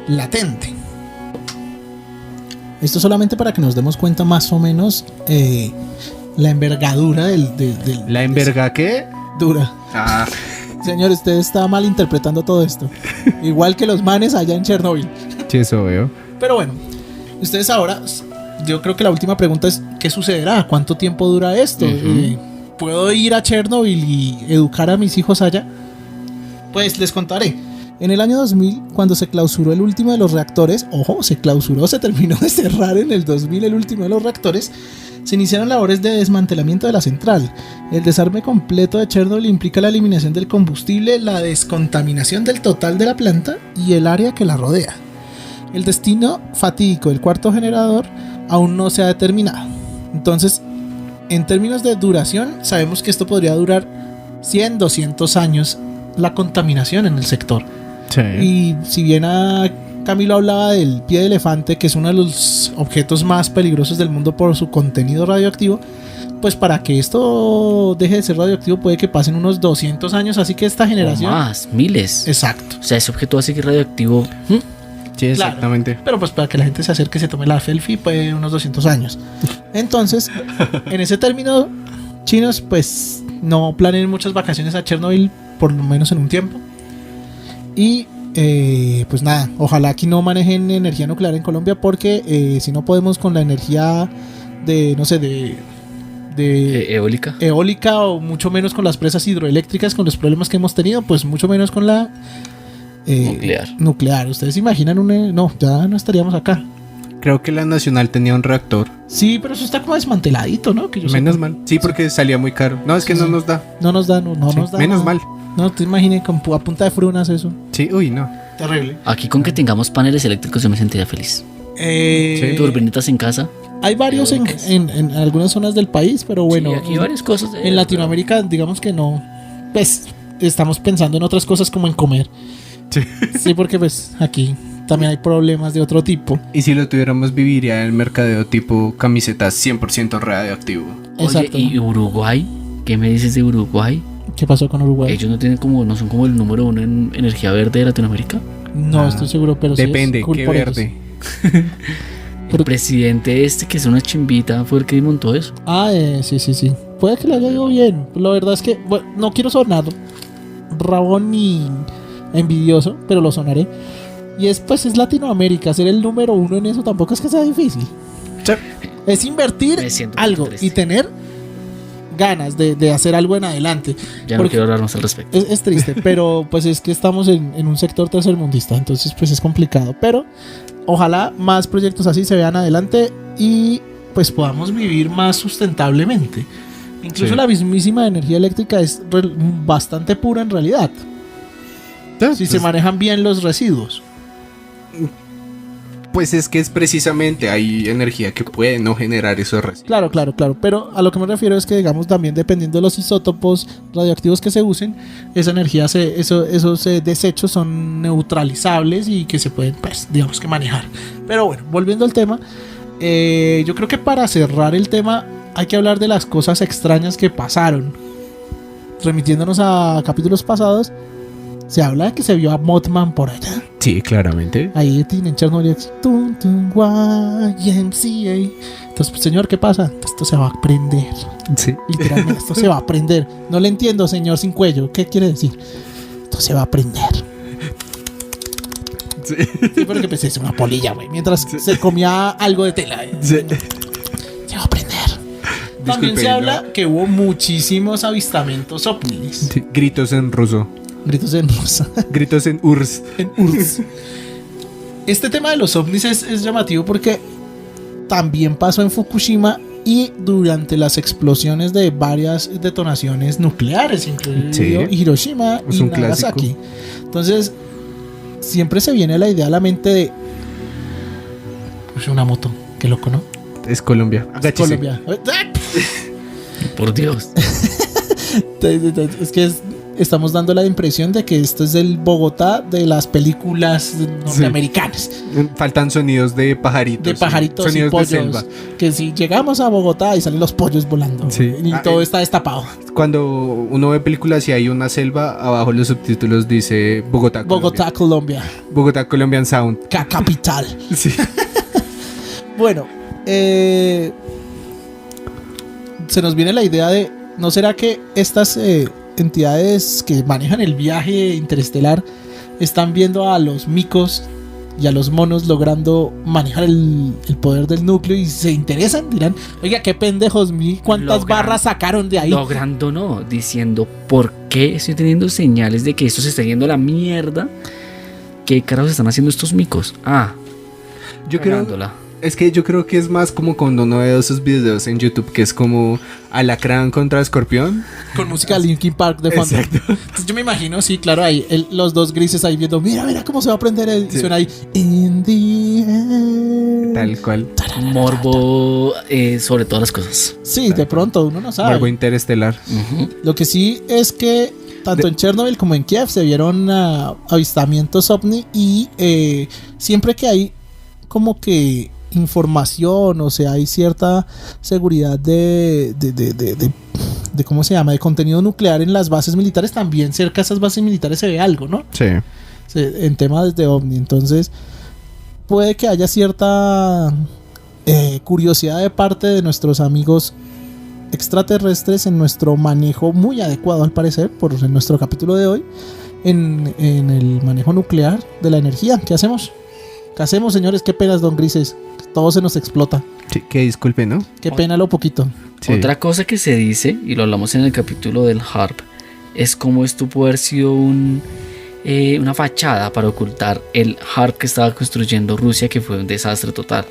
latente. Esto solamente para que nos demos cuenta más o menos la envergadura del ¿La enverga qué? dura. Ah, Señor, usted está malinterpretando todo esto. Igual que los manes allá en Chernobyl. sí, eso veo. Pero bueno, ustedes ahora, yo creo que la última pregunta es, ¿qué sucederá? ¿Cuánto tiempo dura esto? puedo ir a Chernobyl y educar a mis hijos allá, pues les contaré. En el año 2000, cuando se clausuró el último de los reactores, ojo, se terminó de cerrar en el 2000 el último de los reactores, se iniciaron labores de desmantelamiento de la central. El desarme completo de Chernobyl implica la eliminación del combustible, la descontaminación del total de la planta y el área que la rodea. El destino fatídico del cuarto generador aún no se ha determinado. Entonces, en términos de duración, sabemos que esto podría durar 100, 200 años la contaminación en el sector. Sí. Y si bien Camilo hablaba del pie de elefante, que es uno de los objetos más peligrosos del mundo por su contenido radioactivo, pues para que esto deje de ser radioactivo puede que pasen unos 200 años, así que esta generación... O más, miles. Exacto. O sea, ese objeto va a seguir radioactivo. Sí, exactamente. Claro, pero pues para que la gente se acerque y se tome la selfie, puede unos 200 años. Entonces, en ese término, chinos, pues no planeen muchas vacaciones a Chernobyl, por lo menos en un tiempo. Y pues nada, ojalá aquí no manejen energía nuclear en Colombia, porque si no podemos con la energía de, no sé, de Eólica. o mucho menos con las presas hidroeléctricas, con los problemas que hemos tenido, pues mucho menos con la nuclear. Ustedes se imaginan no, ya no estaríamos acá. Creo que la Nacional tenía un reactor. Sí, pero eso está como desmanteladito, ¿no? Que yo Menos sepa. mal. Sí, porque salía muy caro. No, es que Sí, no sí. nos da. No nos da, no Sí, nos da. menos nada. mal. No, te imagines a punta de frunas eso. Sí, uy, no. Terrible. Aquí con que tengamos paneles eléctricos yo me sentiría feliz. Turbinitas en casa. Hay varios en algunas zonas del país, pero bueno, Sí, aquí hay varias cosas. en Latinoamérica digamos que no. Pues estamos pensando en otras cosas como en comer. Sí. Sí, porque pues aquí también hay problemas de otro tipo. Y si lo tuviéramos, viviría en el mercadeo tipo camisetas 100% radioactivo. Exacto. Oye, ¿y Uruguay? ¿Qué me dices de Uruguay? ¿Qué pasó con Uruguay? Ellos no son como el número uno en energía verde de Latinoamérica. No estoy seguro, pero Depende, sí es cool qué por ellos. verde. El presidente que es una chimbita fue el que montó eso. Ah, sí. Puede que le haya ido bien. La verdad es que, bueno, no quiero sonar rabón ni envidioso, pero lo sonaré. Y es Latinoamérica, ser el número uno en eso tampoco es que sea difícil. Sí. Es invertir Me siento algo triste. y tener ganas de hacer algo en adelante. Ya no Porque quiero hablar más al respecto. es triste, pero pues es que estamos en un sector tercermundista, entonces pues es complicado. Pero ojalá más proyectos así se vean adelante y pues podamos vivir más sustentablemente. Incluso Sí. la mismísima energía eléctrica es bastante pura en realidad, si se manejan bien los residuos. Pues es que es precisamente hay energía que puede no generar esos residuos. Claro, pero a lo que me refiero es que digamos también dependiendo de los isótopos radioactivos que se usen, esa energía, esos desechos son neutralizables y que se pueden pues digamos que manejar. Pero bueno, volviendo al tema, yo creo que para cerrar el tema hay que hablar de las cosas extrañas que pasaron. Remitiéndonos a capítulos pasados, se habla de que se vio a Mothman por allá. Sí, claramente. Ahí tienen Chernobyl, tum, tum, YMCA. Entonces, pues, señor, ¿qué pasa? Esto se va a prender. Sí. Literalmente, esto se va a prender. No le entiendo, señor sin cuello. ¿Qué quiere decir? Esto se va a prender. Sí. Sí, porque pues es una polilla, güey. Mientras se comía algo de tela. Sí. Se va a prender. También Disculpe, se habla no. que hubo muchísimos avistamientos ovnis. Sí, gritos en ruso. Gritos en rusa. Gritos en URSS. En URSS. Este tema de los ovnis es llamativo porque también pasó en Fukushima y durante las explosiones de varias detonaciones nucleares, incluido Sí. Hiroshima Es y un Nagasaki. clásico. Entonces, siempre se viene la idea a la mente de una moto, qué loco, ¿no? Es Colombia. Agáchese. Colombia. Por Dios. Es que estamos dando la impresión de que esto es el Bogotá de las películas norteamericanas. Faltan sonidos de pajaritos. De pajaritos y sonidos pollos. de selva. Que si llegamos a Bogotá y salen los pollos volando. Sí. Y Ah, todo está destapado. Cuando uno ve películas y hay una selva, abajo los subtítulos dice Bogotá, Colombia. Bogotá, Colombia. Bogotá, Colombian Sound. Capital. Sí. Bueno, se nos viene la idea de, ¿no será que estas entidades que manejan el viaje interestelar están viendo a los micos y a los monos logrando manejar el poder del núcleo y se interesan, dirán, oiga, qué pendejos, cuántas Logran- barras sacaron de ahí. Logrando no, diciendo por qué estoy teniendo señales de que esto se está yendo a la mierda. ¿Qué carajos están haciendo estos micos? Yo creo, cagándola. es que yo creo que es más como cuando uno ve esos videos en YouTube que es como Alacrán contra Escorpión. Con música de Linkin Park de fondo. Exacto. Entonces yo me imagino, sí, claro, ahí los dos grises ahí viendo, mira cómo se va a prender y Sí. suena ahí, in the air. Tal cual. Morbo sobre todas las cosas. Sí, de pronto, uno no sabe. Morbo interestelar. Ujú. Lo que sí es que tanto en Chernobyl como en Kiev se vieron avistamientos ovni y siempre que hay como que información, o sea, hay cierta seguridad de ¿cómo se llama? De contenido nuclear en las bases militares, también cerca de esas bases militares se ve algo, ¿no? Sí. En temas de ovni. Entonces, puede que haya cierta curiosidad de parte de nuestros amigos extraterrestres en nuestro manejo muy adecuado, al parecer, en nuestro capítulo de hoy, en el manejo nuclear de la energía. ¿Qué hacemos? ¿Qué hacemos, señores? Qué penas, don Grises. Todo se nos explota. Sí, que disculpe, ¿no? Qué pena lo poquito. Sí. Otra cosa que se dice, y lo hablamos en el capítulo del HARP, es cómo esto puede haber sido una fachada para ocultar el HARP que estaba construyendo Rusia, que fue un desastre total.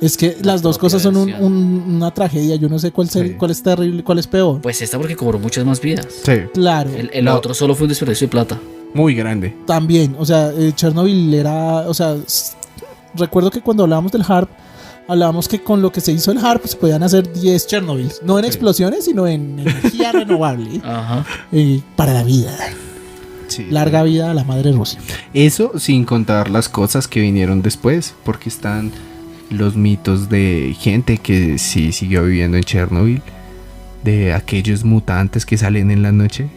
Es que las dos propia cosas son versión. una tragedia. Yo no sé cuál Sí. es terrible y cuál es peor. Pues esta porque cobró muchas más vidas. Sí. Claro. El No. otro solo fue un desperdicio de plata. Muy grande. También, o sea, Chernobyl era, o sea, recuerdo que cuando hablábamos del HARP, hablábamos que con lo que se hizo el HARP se podían hacer 10 Chernobyl, no en Sí. explosiones, sino en energía renovable Ajá. para la vida. Sí. Larga vida a la madre Rusia. Eso sin contar las cosas que vinieron después, porque están los mitos de gente que sí siguió viviendo en Chernobyl, de aquellos mutantes que salen en la noche.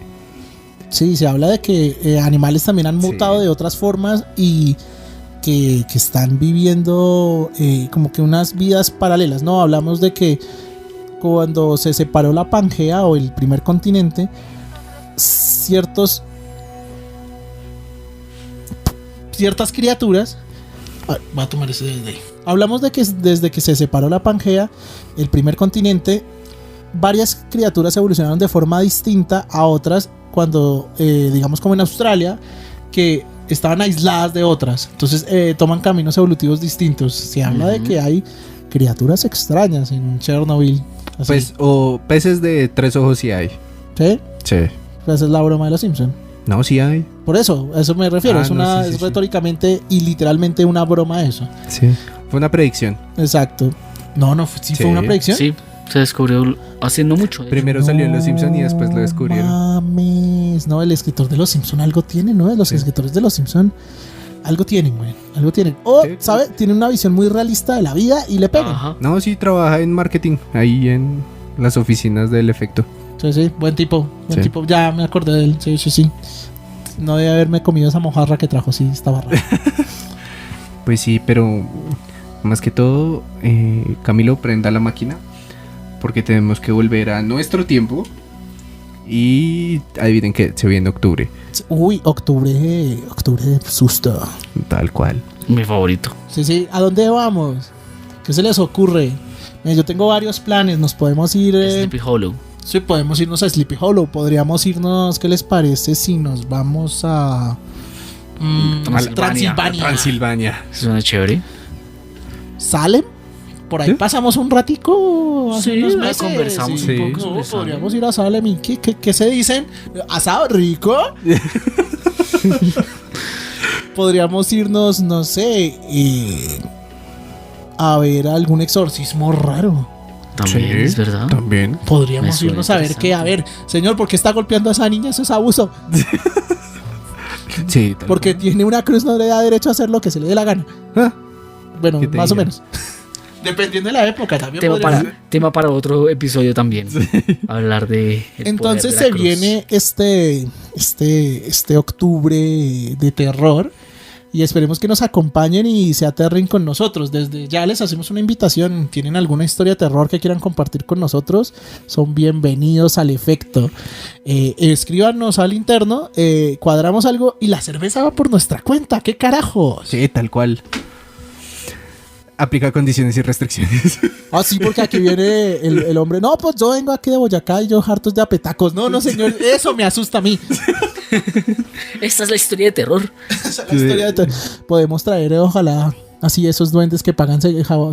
Sí, se habla de que animales también han Sí. mutado de otras formas y que están viviendo como que unas vidas paralelas, ¿no? Hablamos de que cuando se separó la Pangea o el primer continente, ciertas criaturas. Voy a tomar ese desde ahí. Hablamos de que desde que se separó la Pangea, el primer continente, varias criaturas evolucionaron de forma distinta a otras cuando, digamos como en Australia, que estaban aisladas de otras. Entonces toman caminos evolutivos distintos. Se habla de que hay criaturas extrañas en Chernobyl. Así. Pues, o peces de 3 ojos sí hay. ¿Sí? Sí. Esa es la broma de los Simpsons. No, sí hay. Por eso, a eso me refiero. Ah, Es, no, sí, es sí. retóricamente y literalmente una broma eso. Sí. Fue una predicción. Exacto. No, sí, Sí. fue una predicción. Sí, se descubrió hace no mucho. de hecho. Primero salió en Los Simpson y después lo descubrieron. Mames, no, el escritor de Los Simpson algo tiene, ¿no? Los Sí. escritores de Los Simpson algo tienen, güey. Algo tienen. O, Sí. ¿sabe? Tienen una visión muy realista de la vida y le pegan. Ajá. No, sí, trabaja en marketing, ahí en las oficinas del efecto. Sí, sí, buen tipo. Buen Sí. tipo. Ya me acordé de él. Sí, sí, sí. No debe haberme comido esa mojarra que trajo, sí, estaba raro. Pues sí, pero más que todo, Camilo, prenda la máquina, porque tenemos que volver a nuestro tiempo. Y adivinen que se viene octubre, Uy, octubre de susto. tal cual. Mi favorito. Sí, sí. ¿A dónde vamos? ¿Qué se les ocurre? Yo tengo varios planes. Nos podemos ir. Sleepy Hollow. Sí, podemos irnos a Sleepy Hollow. Podríamos irnos. ¿Qué les parece si nos vamos a Transilvania. Transilvania. Suena chévere. Salem? Por ahí ¿Sí? pasamos un ratico. Hace Sí, unos la meses. conversamos Sí. un poco sobre No, Salem. podríamos ir a Salem y ¿qué se dicen? ¿Asado rico? Podríamos irnos, no sé, a ver algún exorcismo raro. También, Sí, es verdad. También. Podríamos Me suena irnos a ver qué. A ver, señor, ¿por qué está golpeando a esa niña? Eso es abuso. Sí, tal Porque cual. tiene una cruz, no le da derecho a hacer lo que se le dé la gana. Ah, Bueno, ¿Qué te más o diga? menos. Dependiendo de la época también. Tema para otro episodio también. Hablar de. el Entonces poder de se la cruz. viene este octubre de terror. Y esperemos que nos acompañen y se aterren con nosotros. Desde ya les hacemos una invitación. ¿Tienen alguna historia de terror que quieran compartir con nosotros? Son bienvenidos al efecto. Escríbanos al interno, cuadramos algo y la cerveza va por nuestra cuenta. ¿Qué carajos? Sí, tal cual. Aplica condiciones y restricciones. Ah, sí, porque aquí viene el hombre. No, pues yo vengo aquí de Boyacá y yo hartos de apetacos. No, no, señor, eso me asusta a mí. Esta es la historia de terror. Esa es la historia de podemos traer, ojalá, así esos duendes que pagan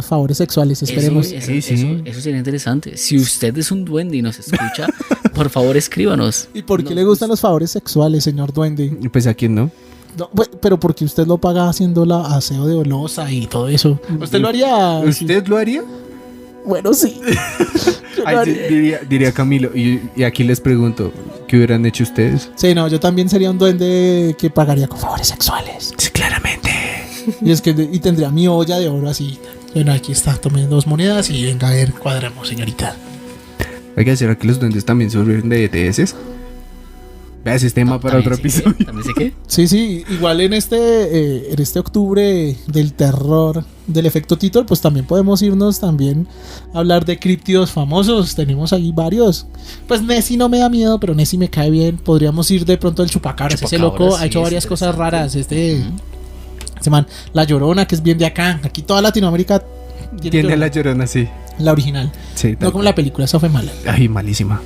favores sexuales. Esperemos. Eso sería interesante. Si usted es un duende y nos escucha, por favor escríbanos. ¿Y por qué le gustan los favores sexuales, señor duende? Pues a quién no. No, pero porque usted lo paga haciendo la aseo de loza y todo eso. ¿Usted lo haría? ¿Usted lo haría? Bueno, sí. Ay, diría Camilo. Y aquí les pregunto, ¿qué hubieran hecho ustedes? Sí, no, yo también sería un duende que pagaría con favores sexuales. Sí, claramente. Y es que y tendría mi olla de oro así. Bueno, aquí está, tome 2 monedas y venga a ver, cuadramos, señorita. Oiga, ¿será que los duendes también se volvieron de ETS? Veas ese tema para otro episodio. ¿También sé qué? Sí, igual en este octubre del terror, del efecto Titor, pues también podemos irnos también a hablar de críptidos famosos. Tenemos ahí varios. Pues Nessie no me da miedo, pero Nessie me cae bien. Podríamos ir de pronto al Chupacabras. Ese loco ha hecho varias cosas raras. Ese man, La Llorona, que es bien de acá. Aquí toda Latinoamérica tiene La Llorona, sí. La original. Sí, no como la película, esa fue mala. Ay, malísima.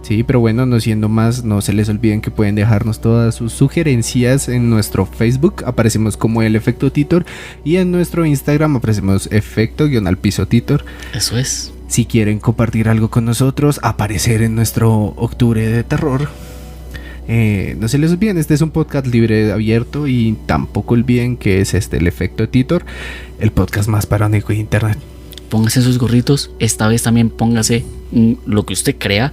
Sí, pero bueno, no siendo más, no se les olviden que pueden dejarnos todas sus sugerencias en nuestro Facebook, aparecemos como El Efecto Titor, y en nuestro Instagram aparecemos efecto_piso Titor. Eso es. Si quieren compartir algo con nosotros, aparecer en nuestro octubre de terror, no se les olviden, este es un podcast libre, abierto, y tampoco olviden que es El Efecto Titor, el podcast más paranoico de internet. Póngase sus gorritos, esta vez también póngase lo que usted crea.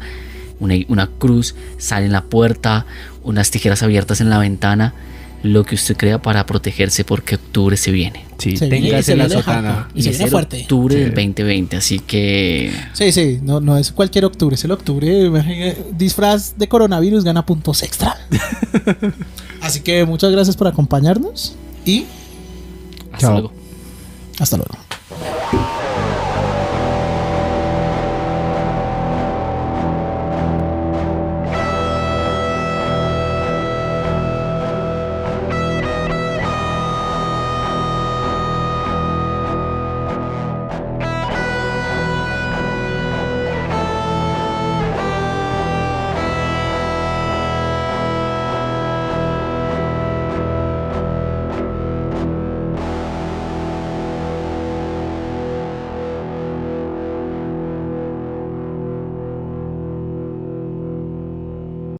Una cruz, sale en la puerta, unas tijeras abiertas en la ventana, lo que usted crea para protegerse porque octubre se viene. Sí, se téngase viene, la sotana. Y se viene fuerte. Octubre del 2020, así que... Sí, no es cualquier octubre, es el octubre. Disfraz de coronavirus gana puntos extra. Así que muchas gracias por acompañarnos y hasta luego. Hasta luego.